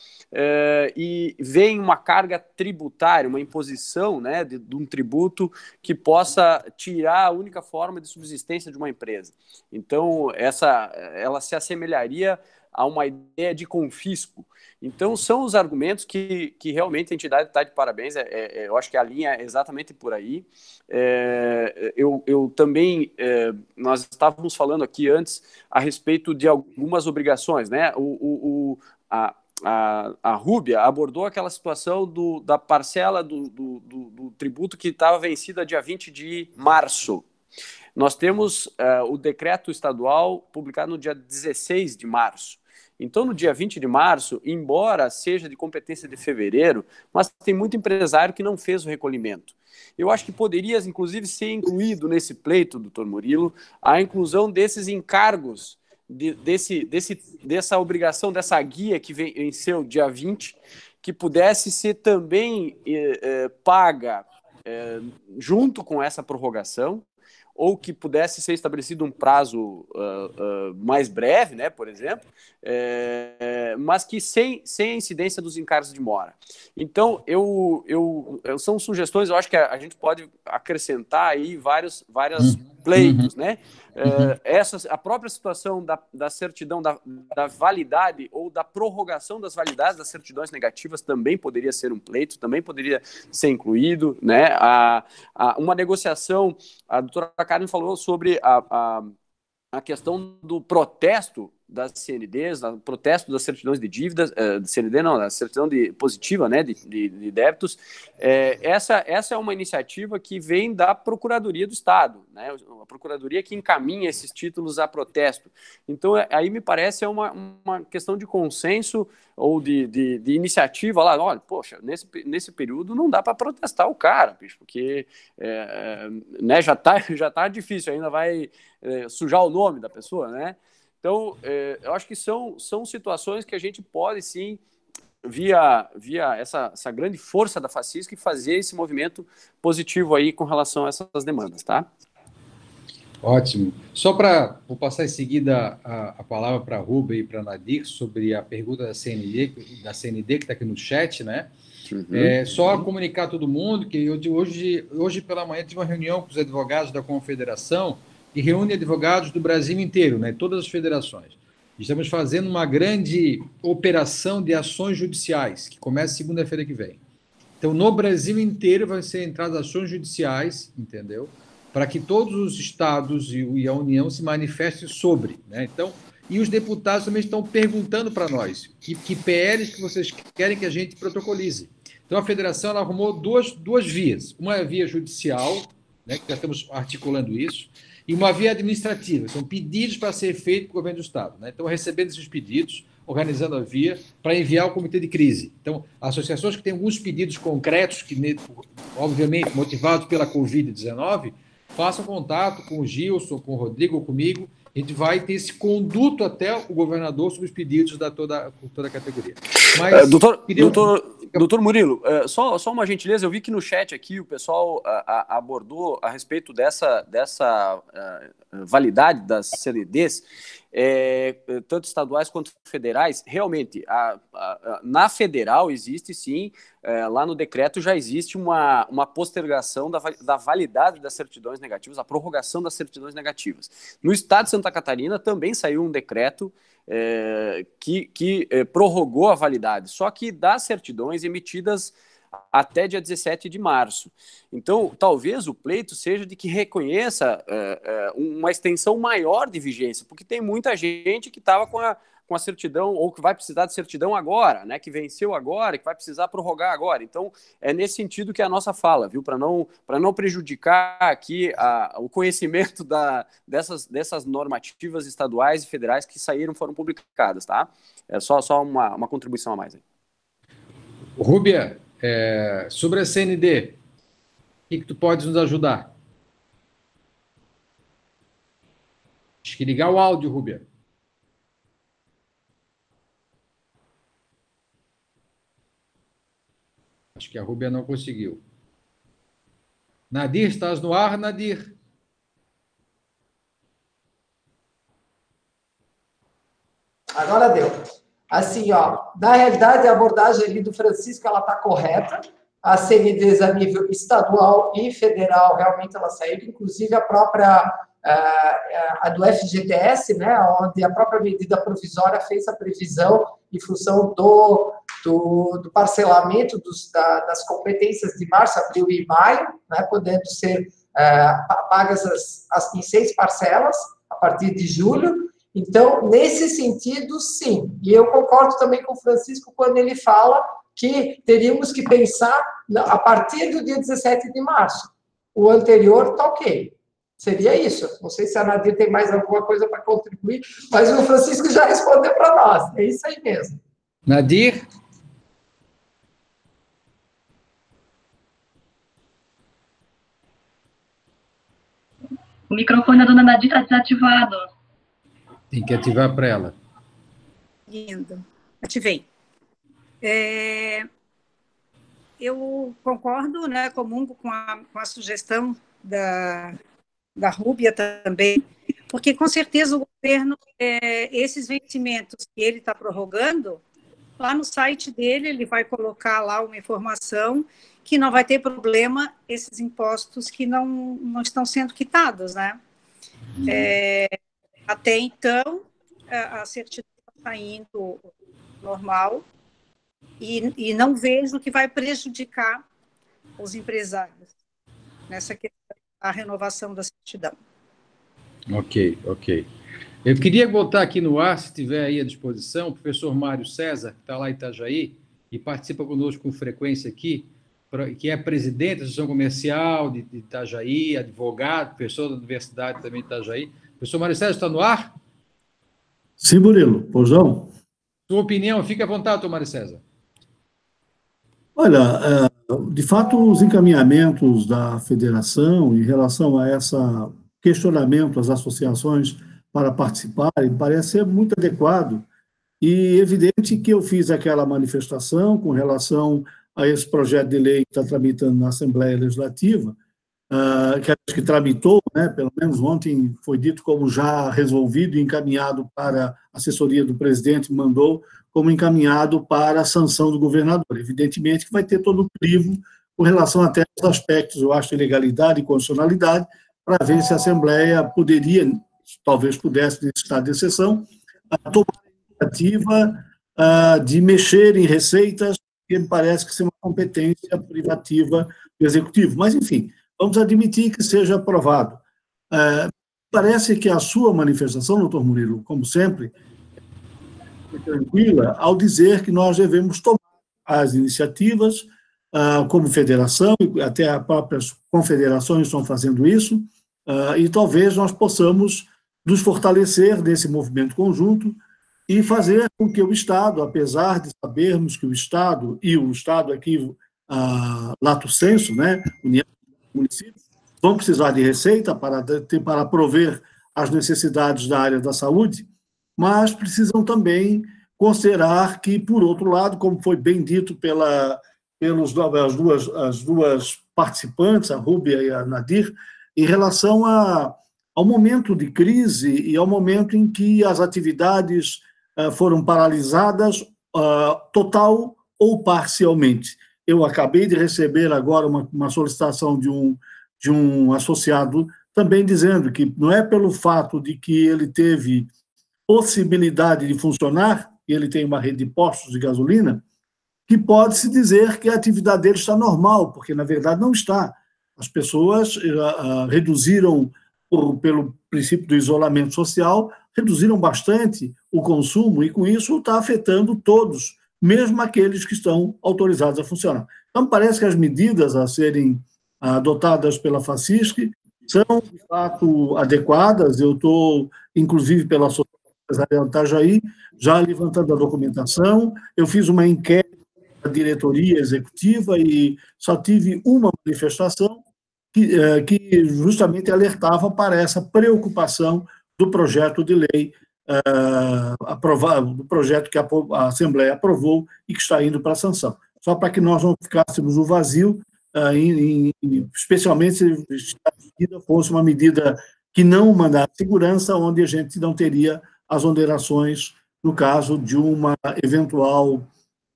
e vem uma carga tributária, uma imposição, né, de um tributo que possa tirar a única forma de subsistência de uma empresa. Então, ela se assemelharia a uma ideia de confisco. Então, são os argumentos que realmente a entidade está de parabéns. Eu acho que a linha é exatamente por aí. Eu também, nós estávamos falando aqui antes a respeito de algumas obrigações, né? A Rúbia abordou aquela situação da parcela do tributo que estava vencida dia 20 de março. Nós temos o decreto estadual publicado no dia 16 de março. Então, no dia 20 de março, embora seja de competência de fevereiro, mas tem muito empresário que não fez o recolhimento. Eu acho que poderia, inclusive, ser incluído nesse pleito, doutor Murilo, a inclusão desses encargos, dessa obrigação, dessa guia que venceu dia 20, que pudesse ser também paga junto com essa prorrogação, ou que pudesse ser estabelecido um prazo mais breve, né, por exemplo, mas que sem a incidência dos encargos de mora. Então, são sugestões, eu acho que a gente pode acrescentar aí vários pleitos, né? A própria situação da certidão da validade ou da prorrogação das validades das certidões negativas também poderia ser um pleito, também poderia ser incluído, né? Uma negociação, a doutora Karen falou sobre a questão do protesto das CNDs, o protesto das certidões de dívidas, CND não, a certidão positiva, né, de débitos. Essa é uma iniciativa que vem da Procuradoria do Estado, né, a Procuradoria que encaminha esses títulos a protesto. Então, aí me parece uma questão de consenso ou de iniciativa lá, olha, poxa, nesse período não dá para protestar o cara, bicho, porque né, já tá difícil, ainda vai sujar o nome da pessoa, né? Então, eu acho que são situações que a gente pode, sim, via essa grande força da FACISC, fazer esse movimento positivo aí com relação a essas demandas, tá? Ótimo. Vou passar em seguida a palavra para a Rúbia e para a Nadir sobre a pergunta da CND que está aqui no chat, né? Só comunicar a todo mundo que hoje pela manhã tive uma reunião com os advogados da Confederação, que reúne advogados do Brasil inteiro, né, todas as federações. Estamos fazendo uma grande operação de ações judiciais, que começa segunda-feira que vem. Então, no Brasil inteiro vai ser entradas ações judiciais, entendeu? Para que todos os estados e a União se manifestem sobre, né? Então, e os deputados também estão perguntando para nós que PLs que vocês querem que a gente protocolize. Então, a federação ela arrumou duas vias. Uma é a via judicial, né, que já estamos articulando isso, e uma via administrativa, são pedidos para ser feito pelo governo do Estado, né? Então, recebendo esses pedidos, organizando a via para enviar ao comitê de crise. Então, associações que têm alguns pedidos concretos, que obviamente motivados pela Covid-19, façam contato com o Gilson, com o Rodrigo ou comigo. A gente vai ter esse conduto até o governador sobre os pedidos da toda a categoria. Mas, doutor Murilo, só uma gentileza, eu vi que no chat aqui o pessoal abordou a respeito dessa validade das CNDs, tanto estaduais quanto federais. Realmente, na federal existe sim, lá no decreto já existe uma postergação da validade das certidões negativas, a prorrogação das certidões negativas. No estado de Santa Catarina também saiu um decreto que prorrogou a validade, só que das certidões emitidas até dia 17 de março. Então, talvez o pleito seja de que reconheça uma extensão maior de vigência, porque tem muita gente que estava com a certidão, ou que vai precisar de certidão agora, né, que venceu agora, que vai precisar prorrogar agora. Então, é nesse sentido que é a nossa fala, viu, para não prejudicar aqui o conhecimento dessas normativas estaduais e federais que foram publicadas, tá? É só uma contribuição a mais aí. Rúbia, sobre a CND. que tu podes nos ajudar? Acho que ligar o áudio, Rúbia. Acho que a Rúbia não conseguiu. Nadir, estás no ar, Nadir? Agora deu. Assim, ó, na realidade, a abordagem ali do Francisco, ela está correta. As CNDs a nível estadual e federal, realmente elas saíram, inclusive a própria, a do FGTS, né, onde a própria medida provisória fez a previsão em função do parcelamento das competências de março, abril e maio, né, podendo ser pagas em 6 parcelas a partir de julho. Então, nesse sentido, sim. E eu concordo também com o Francisco quando ele fala que teríamos que pensar a partir do dia 17 de março. O anterior está ok. Seria isso. Não sei se a Nadir tem mais alguma coisa para contribuir, mas o Francisco já respondeu para nós. É isso aí mesmo. Nadir? O microfone da dona Nadir está desativado. Tem que ativar para ela. Lindo. Ativei. Eu concordo, né, comungo com a sugestão da Rúbia também, porque com certeza o governo, esses vencimentos que ele está prorrogando, lá no site dele ele vai colocar lá uma informação que não vai ter problema esses impostos que não estão sendo quitados, né? Até então, a certidão está indo normal e não vejo que vai prejudicar os empresários nessa questão da renovação da certidão. Ok. Eu queria botar aqui no ar, se estiver aí à disposição, o professor Mário César, que está lá em Itajaí e participa conosco com frequência aqui, que é presidente da Associação Comercial de Itajaí, advogado, professor da Universidade também de Itajaí. Professor Mário César, está no ar? Sim, Murilo. Poisão. Sua opinião, fica à vontade, doutor Mário César. Olha, de fato, os encaminhamentos da federação em relação a esse questionamento às associações para participarem parece ser muito adequado e evidente que eu fiz aquela manifestação com relação a esse projeto de lei que está tramitando na Assembleia Legislativa, que tramitou, né, pelo menos ontem foi dito como já resolvido e encaminhado para a assessoria do presidente, mandou como encaminhado para a sanção do governador. Evidentemente que vai ter todo o crivo com relação até aos aspectos, eu acho, de legalidade e constitucionalidade, para ver se a Assembleia poderia, talvez pudesse, nesse estado de exceção, tomar a iniciativa de mexer em receitas, que me parece que isso é uma competência privativa do Executivo. Mas, enfim, vamos admitir que seja aprovado. Parece que a sua manifestação, doutor Murilo, como sempre, é tranquila ao dizer que nós devemos tomar as iniciativas como federação, e até as próprias confederações estão fazendo isso, e talvez nós possamos nos fortalecer nesse movimento conjunto e fazer com que o Estado, apesar de sabermos que o Estado, e o Estado aqui, lato sensu, né, União municípios, vão precisar de receita para prover as necessidades da área da saúde, mas precisam também considerar que, por outro lado, como foi bem dito as duas participantes, a Rúbia e a Nadir, em relação ao momento de crise e ao momento em que as atividades foram paralisadas total ou parcialmente. Eu acabei de receber agora uma solicitação de um associado também dizendo que não é pelo fato de que ele teve possibilidade de funcionar, e ele tem uma rede de postos de gasolina, que pode-se dizer que a atividade dele está normal, porque, na verdade, não está. As pessoas reduziram, pelo princípio do isolamento social, reduziram bastante o consumo, e com isso está afetando todos, mesmo aqueles que estão autorizados a funcionar. Então, parece que as medidas a serem adotadas pela FACISC são, de fato, adequadas. Eu estou, inclusive, pela Associação Empresarial de Itajaí, já levantando a documentação. Eu fiz uma enquete da diretoria executiva e só tive uma manifestação, que justamente alertava para essa preocupação do projeto de lei aprovado, do projeto que a Assembleia aprovou e que está indo para a sanção. Só para que nós não ficássemos no vazio, especialmente se a medida fosse uma medida que não mandasse segurança, onde a gente não teria as onerações no caso de uma eventual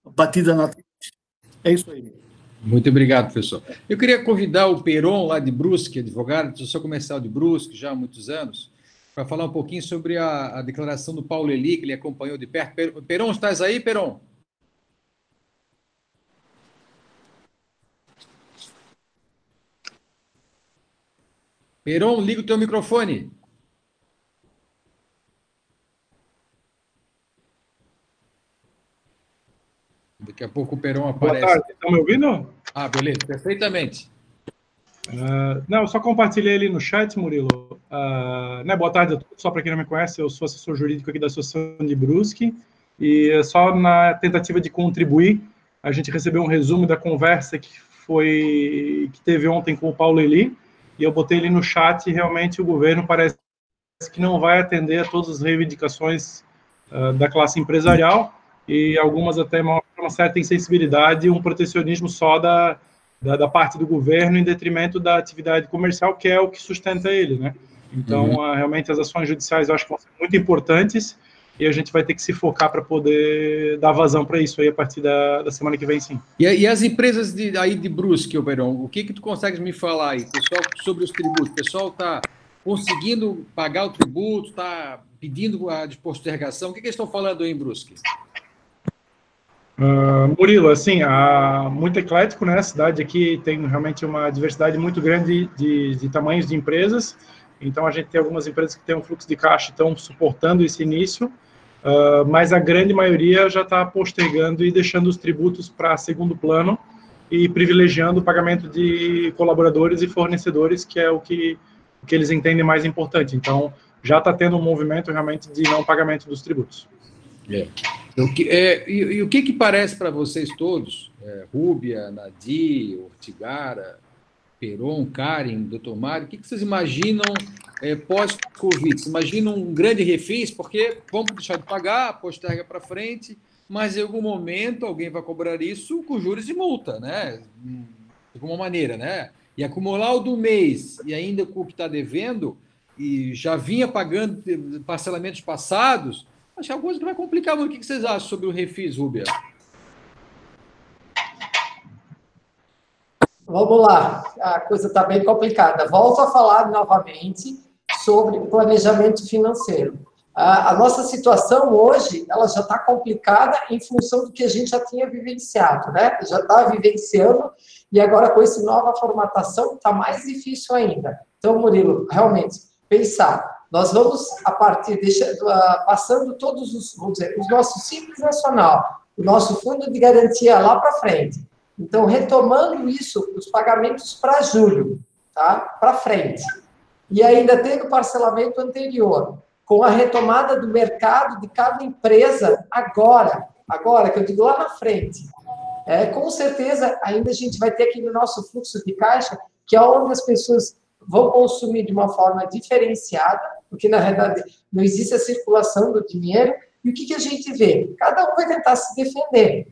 batida na frente. É isso aí. Muito obrigado, professor. Eu queria convidar o Peron, lá de Brusque, advogado, assessor comercial de Brusque, já há muitos anos, para falar um pouquinho sobre a declaração do Paulo Eli, que ele acompanhou de perto. Peron, estás aí, Peron? Peron, liga o teu microfone. Daqui a pouco o Peron aparece. Boa tarde, estão me ouvindo? Ah, beleza, perfeitamente. Não, eu só compartilhei ali no chat, Murilo. Boa tarde a todos, só para quem não me conhece, eu sou assessor jurídico aqui da Associação de Brusque, e só na tentativa de contribuir, a gente recebeu um resumo da conversa que teve ontem com o Paulo Eli, e eu botei ali no chat, e realmente o governo parece que não vai atender a todas as reivindicações da classe empresarial, e algumas até mostram uma certa insensibilidade, um protecionismo só da parte do governo em detrimento da atividade comercial, que é o que sustenta ele, né? Então, realmente, as ações judiciais eu acho que vão ser muito importantes e a gente vai ter que se focar para poder dar vazão para isso aí a partir da semana que vem, sim. E as empresas aí de Brusque, Peron, o que tu consegues me falar aí, pessoal, sobre os tributos? O pessoal está conseguindo pagar o tributo, está pedindo a de postergação? O que eles estão falando aí em Brusque? Murilo, assim, muito eclético, né? A cidade aqui tem realmente uma diversidade muito grande de tamanhos de empresas. Então, a gente tem algumas empresas que têm um fluxo de caixa e estão suportando esse início, mas a grande maioria já está postergando e deixando os tributos para segundo plano e privilegiando o pagamento de colaboradores e fornecedores, que é o que eles entendem mais importante. Então, já está tendo um movimento realmente de não pagamento dos tributos. E o que parece para vocês todos, Rúbia, Nadir, Ortigara, Peron, Karen, Dr. Mário, o que vocês imaginam pós-Covid? Vocês imaginam um grande refis, porque vamos deixar de pagar, posterga para frente, mas em algum momento alguém vai cobrar isso com juros e multa, né? De alguma maneira, né? E acumular o do mês e ainda com o que está devendo, e já vinha pagando parcelamentos passados, acho que é uma coisa que vai complicar muito. O que vocês acham sobre o refis, Rúbia? Vamos lá, a coisa está bem complicada. Volto a falar novamente sobre planejamento financeiro. A nossa situação hoje, ela já está complicada em função do que a gente já tinha vivenciado, né? Já está vivenciando, e agora com essa nova formatação está mais difícil ainda. Então, Murilo, realmente, pensar. Nós vamos, a partir, passando todos os, vamos dizer, os nossos Simples Nacional, o nosso fundo de garantia lá para frente. Então, retomando isso, os pagamentos para julho, tá? Para frente. E ainda tendo o parcelamento anterior, com a retomada do mercado de cada empresa agora, que eu digo lá na frente. Com certeza, ainda a gente vai ter aqui no nosso fluxo de caixa, que é onde as pessoas vão consumir de uma forma diferenciada, porque, na verdade, não existe a circulação do dinheiro. E o que a gente vê? Cada um vai tentar se defender.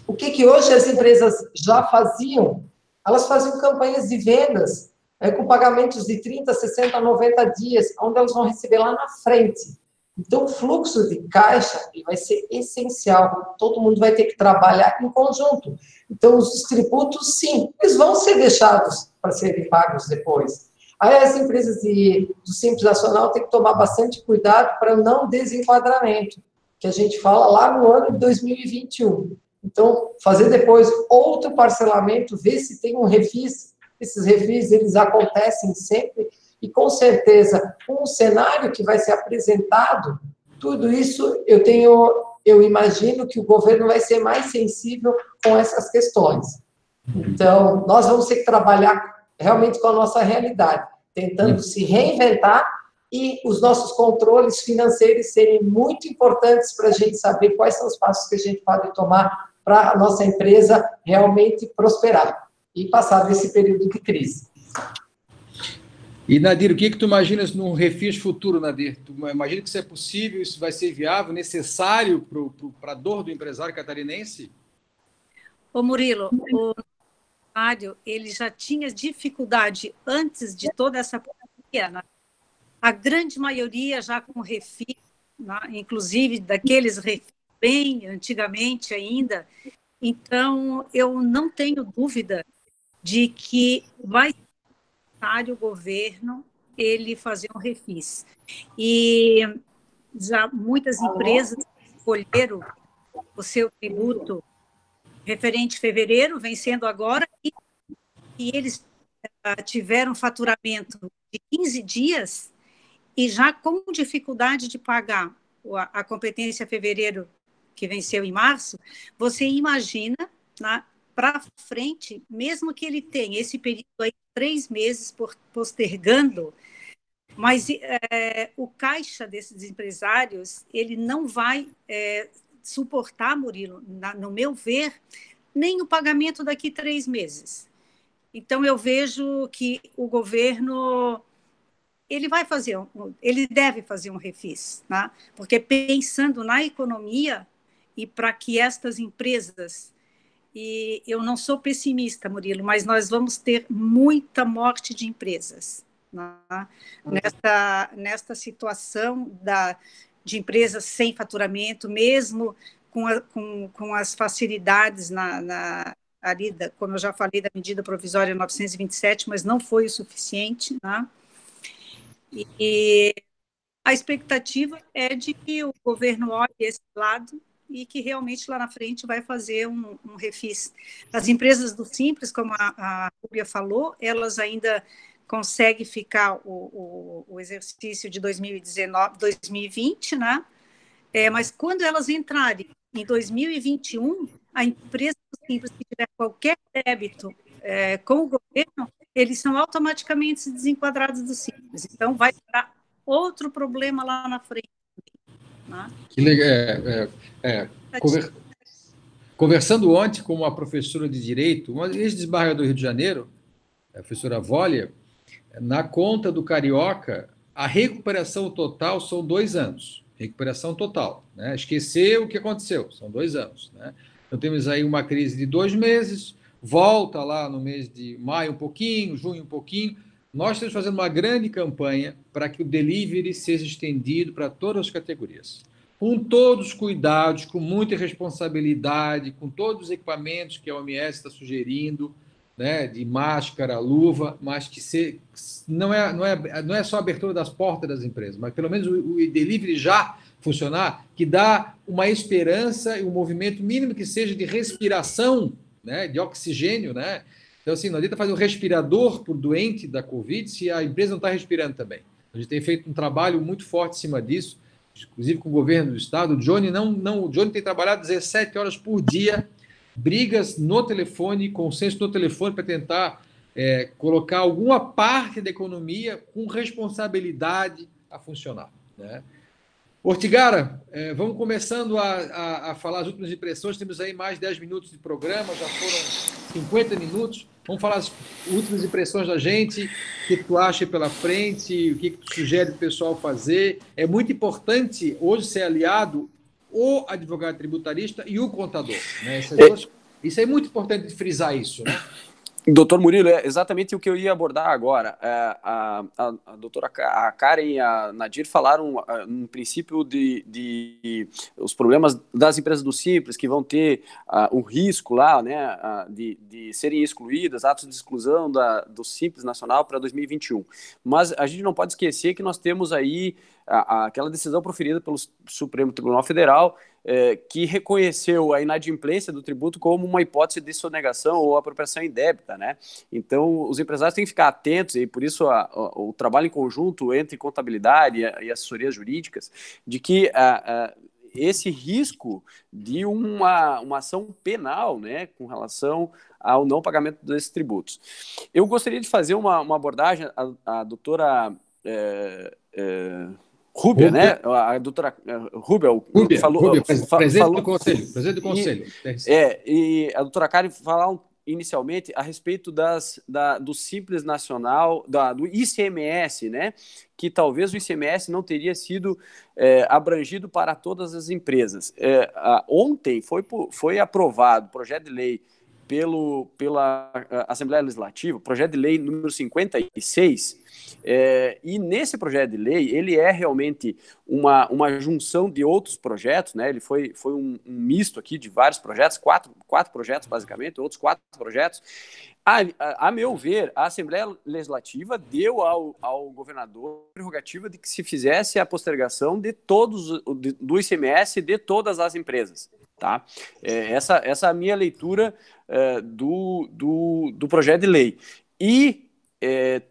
O que hoje as empresas já faziam? Elas faziam campanhas de vendas com pagamentos de 30, 60, 90 dias, onde elas vão receber lá na frente. Então, o fluxo de caixa vai ser essencial. Todo mundo vai ter que trabalhar em conjunto. Então, os tributos, sim, eles vão ser deixados para serem pagos depois. Aí as empresas do Simples Nacional têm que tomar bastante cuidado para não desenquadramento, que a gente fala lá no ano de 2021. Então, fazer depois outro parcelamento, ver se tem um refis. Esses refis, eles acontecem sempre, e com certeza, com o cenário que vai ser apresentado, tudo isso eu imagino que o governo vai ser mais sensível com essas questões. Então, nós vamos ter que trabalhar realmente com a nossa realidade, tentando se reinventar, e os nossos controles financeiros serem muito importantes para a gente saber quais são os passos que a gente pode tomar para a nossa empresa realmente prosperar e passar desse período de crise. E, Nadir, o que tu imaginas num refis futuro, Nadir? Tu imagina que isso é possível, isso vai ser viável, necessário para a dor do empresário catarinense? Ô Murilo, o empresário, ele já tinha dificuldade antes de toda essa pandemia, né? A grande maioria já com refis, né? Inclusive daqueles refis bem antigamente ainda. Então, eu não tenho dúvida de que vai ser necessário o governo ele fazer um refis. E já muitas empresas escolheram o seu tributo referente a fevereiro, vencendo agora, e eles tiveram faturamento de 15 dias e já com dificuldade de pagar a competência fevereiro, que venceu em março. Você imagina, né, para frente, mesmo que ele tenha esse período aí, 3 meses postergando, mas o caixa desses empresários, ele não vai suportar, Murilo, no meu ver, nem o pagamento daqui 3 meses. Então, eu vejo que o governo ele deve fazer um refis, né? Porque pensando na economia e para que estas empresas, e eu não sou pessimista, Murilo, mas nós vamos ter muita morte de empresas, né? Nesta situação de empresas sem faturamento, mesmo com as facilidades ali, como eu já falei, da medida provisória 927, mas não foi o suficiente, né? E a expectativa é de que o governo olhe esse lado e que realmente lá na frente vai fazer um refis. As empresas do Simples, como a Rúbia falou, elas ainda conseguem ficar o exercício de 2019, 2020, né? Mas quando elas entrarem em 2021, a empresa do Simples que tiver qualquer débito com o governo, eles são automaticamente desenquadrados do Simples. Então, vai dar outro problema lá na frente. Né? Que legal. Conversando ontem com uma professora de Direito, uma ex-desembargadora do Rio de Janeiro, a professora Vólia, na conta do Carioca, a recuperação total são 2 anos. Recuperação total. Né? Esquecer o que aconteceu, são 2 anos. Né? Então, temos aí uma crise de 2 meses, volta lá no mês de maio um pouquinho, junho um pouquinho. Nós estamos fazendo uma grande campanha para que o delivery seja estendido para todas as categorias. Com todos os cuidados, com muita responsabilidade, com todos os equipamentos que a OMS está sugerindo, né, de máscara, luva, mas que não é só a abertura das portas das empresas, mas pelo menos o delivery já funcionar, que dá uma esperança e um movimento mínimo que seja de respiração, né, de oxigênio, né? Então, assim, não adianta fazer um respirador para o doente da Covid se a empresa não está respirando também. A gente tem feito um trabalho muito forte em cima disso, inclusive com o governo do estado. O Johnny o Johnny tem trabalhado 17 horas por dia, brigas no telefone, consenso no telefone para tentar colocar alguma parte da economia com responsabilidade a funcionar, né? Ortigara, vamos começando a falar as últimas impressões. Temos aí mais 10 minutos de programa, já foram 50 minutos. Vamos falar as últimas impressões da gente, o que tu acha pela frente, o que tu sugere o pessoal fazer. É muito importante hoje ser aliado o advogado tributarista e o contador, né? Isso é muito importante frisar isso, né? Doutor Murilo, é exatamente o que eu ia abordar agora. A doutora Karen e a Nadir falaram, no princípio, de os problemas das empresas do Simples, que vão ter o risco lá, né, de serem excluídas, atos de exclusão do Simples Nacional para 2021. Mas a gente não pode esquecer que nós temos aí aquela decisão proferida pelo Supremo Tribunal Federal, que reconheceu a inadimplência do tributo como uma hipótese de sonegação ou apropriação indébita, né? Então, os empresários têm que ficar atentos, e por isso o trabalho em conjunto entre contabilidade e assessorias jurídicas, de que esse risco de uma ação penal, né, com relação ao não pagamento desses tributos. Eu gostaria de fazer uma abordagem, a doutora Rúbia, né? A doutora Rúbia falou... Presidente do Conselho. E a doutora Karen falar inicialmente a respeito do Simples Nacional, do ICMS, né? Que talvez o ICMS não teria sido abrangido para todas as empresas. Ontem foi aprovado o projeto de lei pela Assembleia Legislativa, projeto de lei número 56, e nesse projeto de lei, ele é realmente uma junção de outros projetos, né? Ele foi um misto aqui de vários projetos, quatro projetos basicamente, outros 4 projetos. A meu ver, a Assembleia Legislativa deu ao governador a prerrogativa de que se fizesse a postergação de do ICMS de todas as empresas. Tá? Essa é a minha leitura do projeto de lei. E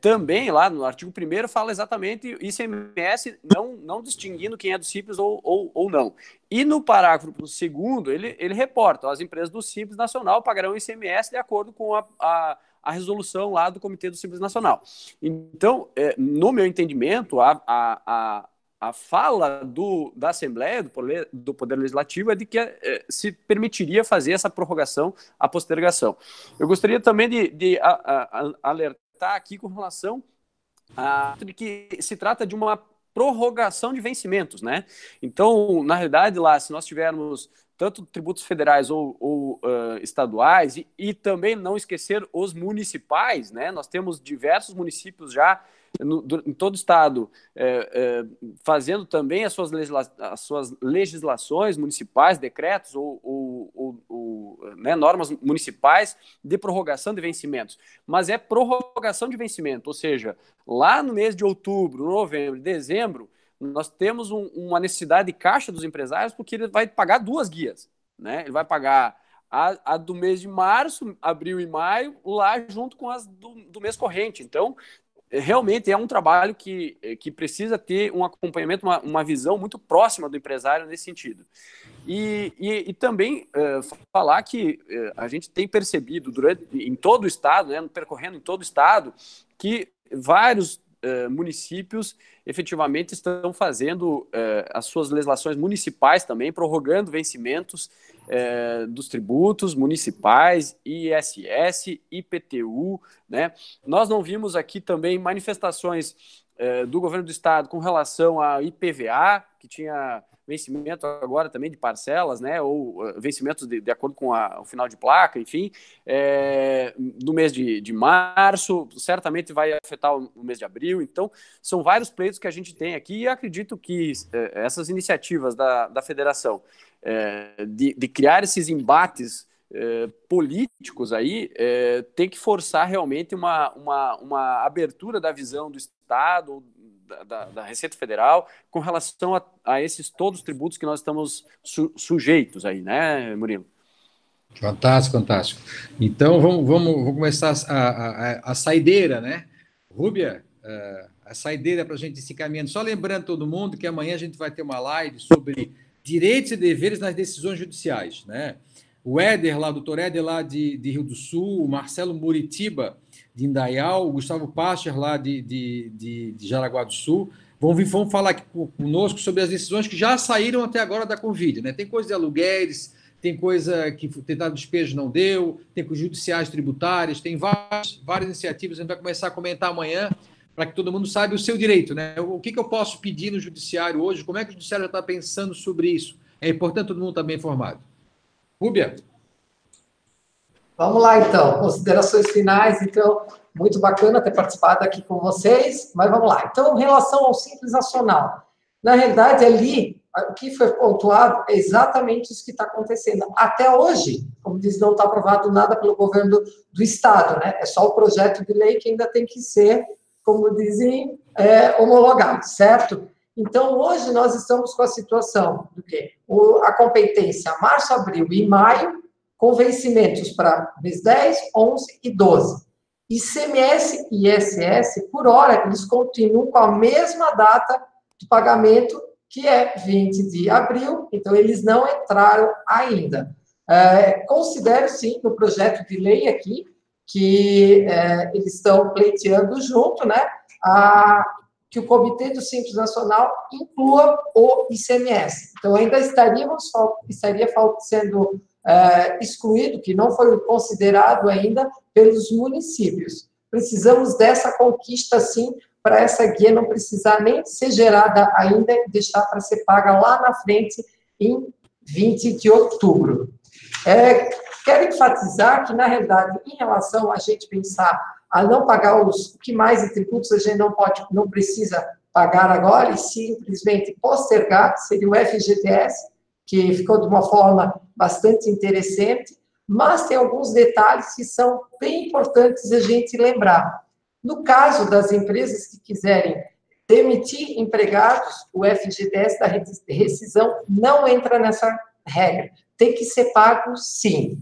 também lá no artigo 1º fala exatamente ICMS não distinguindo quem é do Simples ou não. E no parágrafo 2º ele reporta: as empresas do Simples Nacional pagarão ICMS de acordo com a resolução lá do Comitê do Simples Nacional. Então, no meu entendimento, a fala da Assembleia, do Poder Legislativo, é de que se permitiria fazer essa prorrogação, a postergação. Eu gostaria também de alertar aqui com relação de que se trata de uma prorrogação de vencimentos, né? Então, na realidade, lá, se nós tivermos tanto tributos federais ou estaduais, e também não esquecer os municipais, né? Nós temos diversos municípios já em todo o estado fazendo também as suas legislações municipais, decretos né, normas municipais de prorrogação de vencimentos. Mas é prorrogação de vencimento, ou seja, lá no mês de outubro, novembro, dezembro, nós temos uma necessidade de caixa dos empresários, porque ele vai pagar 2 guias, né? Ele vai pagar a do mês de março, abril e maio, lá junto com as do mês corrente. Então, realmente é um trabalho que precisa ter um acompanhamento, uma visão muito próxima do empresário nesse sentido. E também falar que a gente tem percebido em todo o estado, né, percorrendo em todo o estado, que vários municípios efetivamente estão fazendo as suas legislações municipais também, prorrogando vencimentos dos tributos municipais, ISS, IPTU, né? Nós não vimos aqui também manifestações do governo do estado com relação à IPVA, que tinha vencimento agora também de parcelas, né, ou vencimentos de acordo com o final de placa, enfim, no mês de março, certamente vai afetar o mês de abril. Então, são vários pleitos que a gente tem aqui, e acredito que essas iniciativas da federação de criar esses embates políticos aí tem que forçar realmente uma abertura da visão do Estado, da Receita Federal, com relação a esses todos os tributos que nós estamos sujeitos aí, né, Murilo? Fantástico, fantástico. Então, vamos começar a saideira, né? Rúbia, a saideira para a gente se caminhando. Só lembrando todo mundo que amanhã a gente vai ter uma live sobre direitos e deveres nas decisões judiciais, né? O Éder lá, o doutor Éder lá de Rio do Sul, o Marcelo Muritiba de Indaial, o Gustavo Pacher lá de Jaraguá do Sul, vão falar aqui conosco sobre as decisões que já saíram até agora da Covid, né? Tem coisa de aluguéis, tem coisa que tentar despejo não deu, tem coisas judiciais tributárias, tem várias iniciativas, a gente vai começar a comentar amanhã, para que todo mundo saiba o seu direito, né? O que eu posso pedir no judiciário hoje, como é que o judiciário já está pensando sobre isso? É importante todo mundo estar bem informado. Rúbia? Vamos lá, então. Considerações finais. Então, muito bacana ter participado aqui com vocês, mas vamos lá. Então, em relação ao Simples Nacional, na realidade, ali, o que foi pontuado é exatamente isso que está acontecendo. Até hoje, como diz, não está aprovado nada pelo governo do Estado, né? É só o projeto de lei que ainda tem que ser, como dizem, homologado, certo? Então, hoje nós estamos com a situação do quê? A competência março, abril e maio, com vencimentos para mês 10, 11 e 12. ICMS e ISS, por hora, eles continuam com a mesma data de pagamento, que é 20 de abril, então eles não entraram ainda. Considero, sim, no projeto de lei aqui, que eles estão pleiteando junto, né, que o Comitê do Simples Nacional inclua o ICMS. Então, ainda estaria sendo excluído, que não foi considerado ainda pelos municípios. Precisamos dessa conquista, sim, para essa guia não precisar nem ser gerada ainda e deixar para ser paga lá na frente, em 20 de outubro. Quero enfatizar que, na realidade, em relação a gente pensar a não pagar o que mais de tributos a gente não precisa pagar agora e simplesmente postergar, seria o FGTS, que ficou de uma forma bastante interessante, mas tem alguns detalhes que são bem importantes a gente lembrar. No caso das empresas que quiserem demitir empregados, o FGTS da rescisão não entra nessa regra. Tem que ser pago, sim.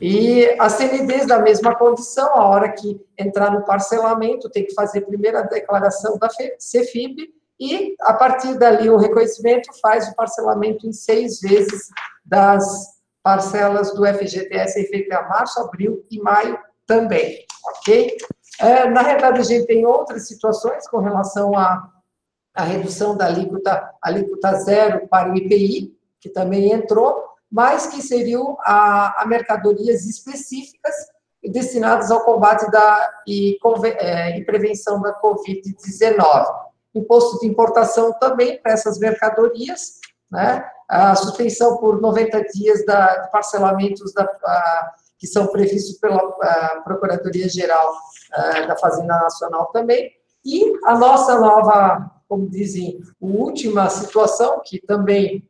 E as CLDs da mesma condição, a hora que entrar no parcelamento, tem que fazer primeiro a declaração da CEFIP e, a partir dali, o reconhecimento faz o parcelamento em 6 vezes das parcelas do FGTS feita a março, abril e maio também, ok? Na realidade, a gente tem outras situações com relação à redução da alíquota zero para o IPI, que também entrou, mas que seriam a mercadorias específicas destinadas ao combate e prevenção da Covid-19. Imposto de importação também para essas mercadorias, né? A suspensão por 90 dias de parcelamentos que são previstos pela Procuradoria-Geral da Fazenda Nacional também, e a nossa nova, como dizem, última situação, que também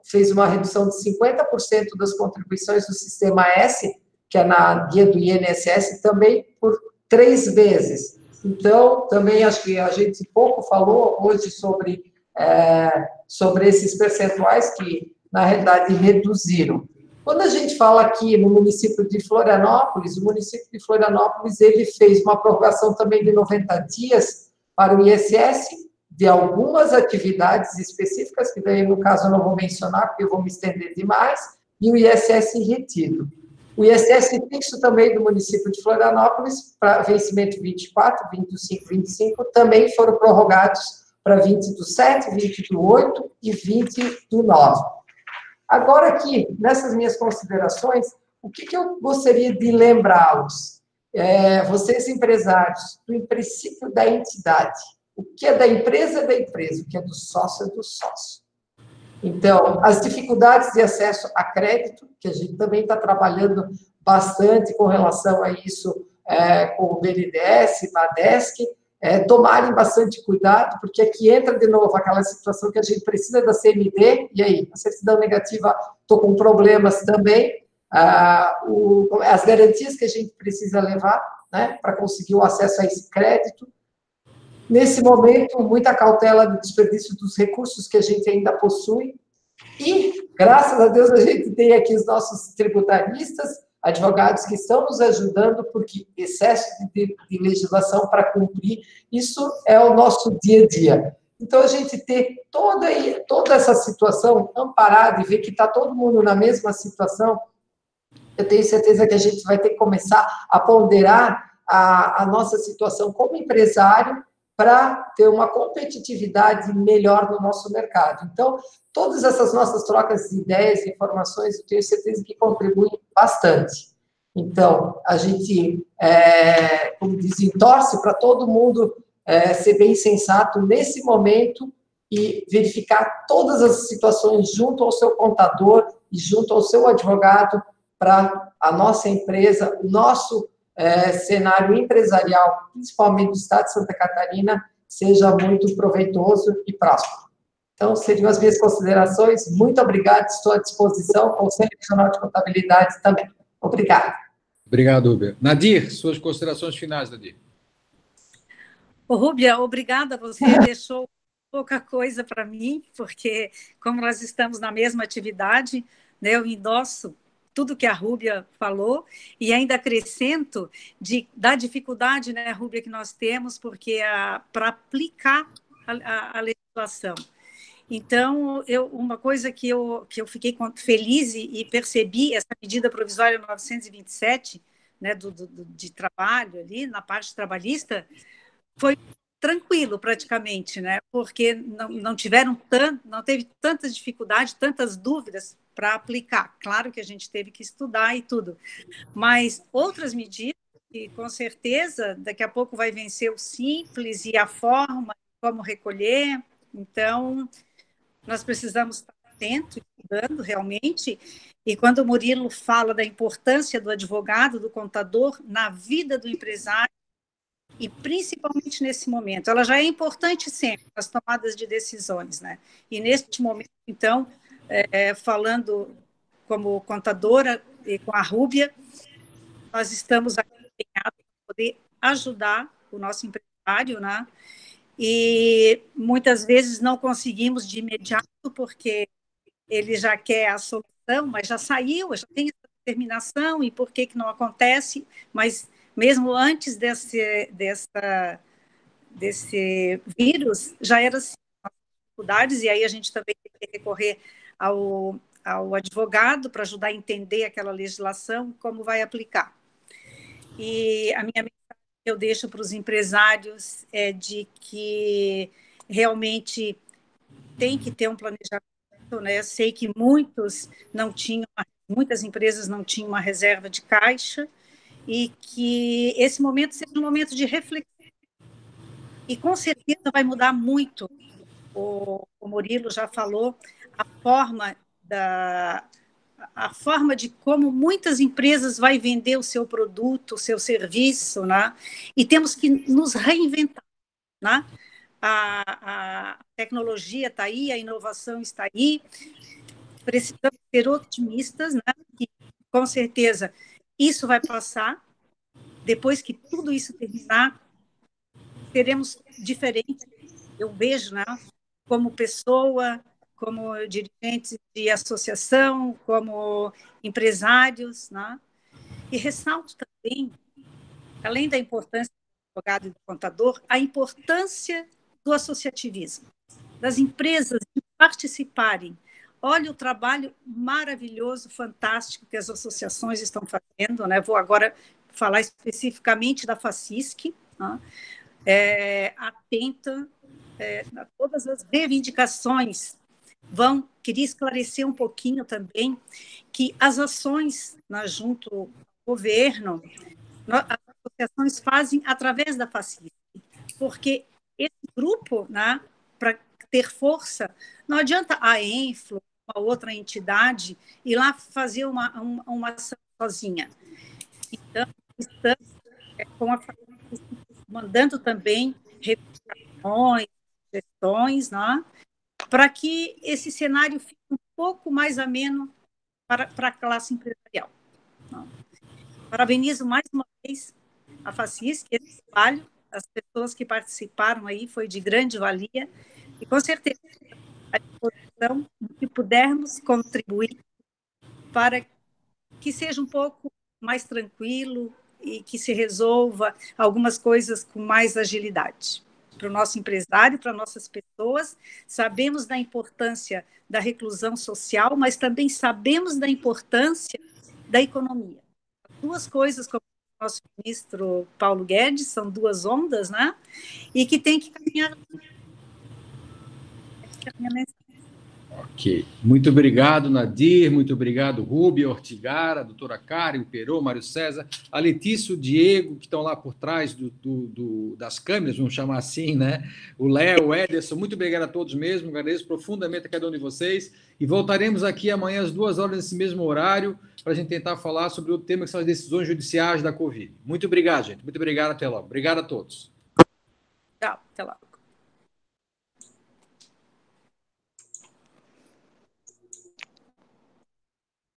fez uma redução de 50% das contribuições do Sistema S, que é na guia do INSS, também por 3 vezes. Então, também acho que a gente pouco falou hoje sobre esses percentuais que, na realidade, reduziram. Quando a gente fala aqui no município de Florianópolis, o município de Florianópolis, ele fez uma prorrogação também de 90 dias para o ISS, de algumas atividades específicas, que daí, no caso, eu não vou mencionar, porque eu vou me estender demais, e o ISS retido. O ISS fixo também do município de Florianópolis, para vencimento 24, 25, 25, também foram prorrogados para 20 do 7, 20 do 8 e 20 do 9. Agora aqui, nessas minhas considerações, o que eu gostaria de lembrá-los? Vocês empresários, do princípio da entidade. O que é da empresa é da empresa, o que é do sócio é do sócio. Então, as dificuldades de acesso a crédito, que a gente também está trabalhando bastante com relação a isso, com o BNDES, BADESC, tomarem bastante cuidado, porque aqui entra de novo aquela situação que a gente precisa da CMD, e aí, a certidão negativa, estou com problemas também, as garantias que a gente precisa levar, né, para conseguir o acesso a esse crédito. Nesse momento, muita cautela no desperdício dos recursos que a gente ainda possui, e, graças a Deus, a gente tem aqui os nossos tributaristas, advogados que estão nos ajudando, porque excesso de legislação para cumprir, isso é o nosso dia a dia. Então, a gente ter toda essa situação amparada e ver que está todo mundo na mesma situação, eu tenho certeza que a gente vai ter que começar a ponderar a nossa situação como empresário para ter uma competitividade melhor no nosso mercado. Então, todas essas nossas trocas de ideias e informações, eu tenho certeza que contribuem bastante. Então, a gente, como dizem, torce para todo mundo ser bem sensato nesse momento e verificar todas as situações junto ao seu contador e junto ao seu advogado para a nossa empresa, o nosso cenário empresarial, principalmente do Estado de Santa Catarina, seja muito proveitoso e próspero. Então, seriam as minhas considerações. Muito obrigado, estou à disposição. Conselho Nacional de Contabilidade também. Obrigado. Obrigado, Rúbia. Nadir, suas considerações finais, Nadir. Rúbia, obrigada. Você deixou pouca coisa para mim, porque, como nós estamos na mesma atividade, né, eu endosso tudo que a Rúbia falou, e ainda acrescento da dificuldade, né, Rúbia, que nós temos, porque para aplicar a legislação. Então, uma coisa que eu fiquei feliz e percebi, essa medida provisória 927, né, de trabalho ali, na parte trabalhista, foi tranquilo praticamente, né, porque não teve tanta dificuldade, tantas dúvidas, para aplicar. Claro que a gente teve que estudar e tudo, mas outras medidas, que com certeza daqui a pouco vai vencer o simples e a forma como recolher. Então, nós precisamos estar atentos, estudando realmente. E quando o Murilo fala da importância do advogado, do contador na vida do empresário, e principalmente nesse momento, ela já é importante sempre nas tomadas de decisões, né? E neste momento, então, falando como contadora e com a Rúbia, nós estamos empenhados em poder ajudar o nosso empresário, né? E muitas vezes não conseguimos de imediato, porque ele já quer a solução, mas já saiu, já tem essa determinação, e por que não acontece? Mas mesmo antes desse vírus, já eram dificuldades, e aí a gente também tem que recorrer ao advogado para ajudar a entender aquela legislação, como vai aplicar. E a minha mensagem que eu deixo para os empresários é de que realmente tem que ter um planejamento, né? Eu sei que muitas empresas não tinham uma reserva de caixa, e que esse momento seja um momento de reflexão. E com certeza vai mudar muito. O Murilo já falou a forma de como muitas empresas vai vender o seu produto, o seu serviço, né? E temos que nos reinventar, né? A tecnologia está aí, a inovação está aí, precisamos ser otimistas, né? Que, com certeza, isso vai passar. Depois que tudo isso terminar, seremos diferentes. Eu vejo, né? Como pessoa, como dirigentes de associação, como empresários, né? E ressalto também, além da importância do advogado e do contador, a importância do associativismo, das empresas de participarem. Olha o trabalho maravilhoso, fantástico que as associações estão fazendo, né? Vou agora falar especificamente da FACISC, né? Atenta a todas as reivindicações. Queria esclarecer um pouquinho também que as ações junto ao governo, as associações fazem através da FACISC, porque esse grupo, né, para ter força, não adianta a Enflo, uma outra entidade, ir lá fazer uma ação sozinha. Então, estamos com a FACISC mandando também reivindicações, sugestões, né, para que esse cenário fique um pouco mais ameno para a classe empresarial. Parabenizo mais uma vez a FACISC, esse trabalho, as pessoas que participaram aí, foi de grande valia, e com certeza a disposição que pudermos contribuir para que seja um pouco mais tranquilo e que se resolva algumas coisas com mais agilidade. Para o nosso empresário, para nossas pessoas, sabemos da importância da reclusão social, mas também sabemos da importância da economia. Duas coisas, como o nosso ministro Paulo Guedes, são duas ondas, né? E que tem que caminhar. Essa é a minha mensagem. Ok. Muito obrigado, Nadir, muito obrigado, Rúbia, Ortigara, a doutora Karen, o Perô, Mário César, a Letícia, o Diego, que estão lá por trás das câmeras, vamos chamar assim, né? O Léo, o Ederson, muito obrigado a todos mesmo, agradeço profundamente a cada um de vocês, e voltaremos aqui amanhã às 2 horas nesse mesmo horário, para a gente tentar falar sobre o tema que são as decisões judiciais da Covid. Muito obrigado, gente, muito obrigado, até logo. Obrigado a todos. Tchau, até logo.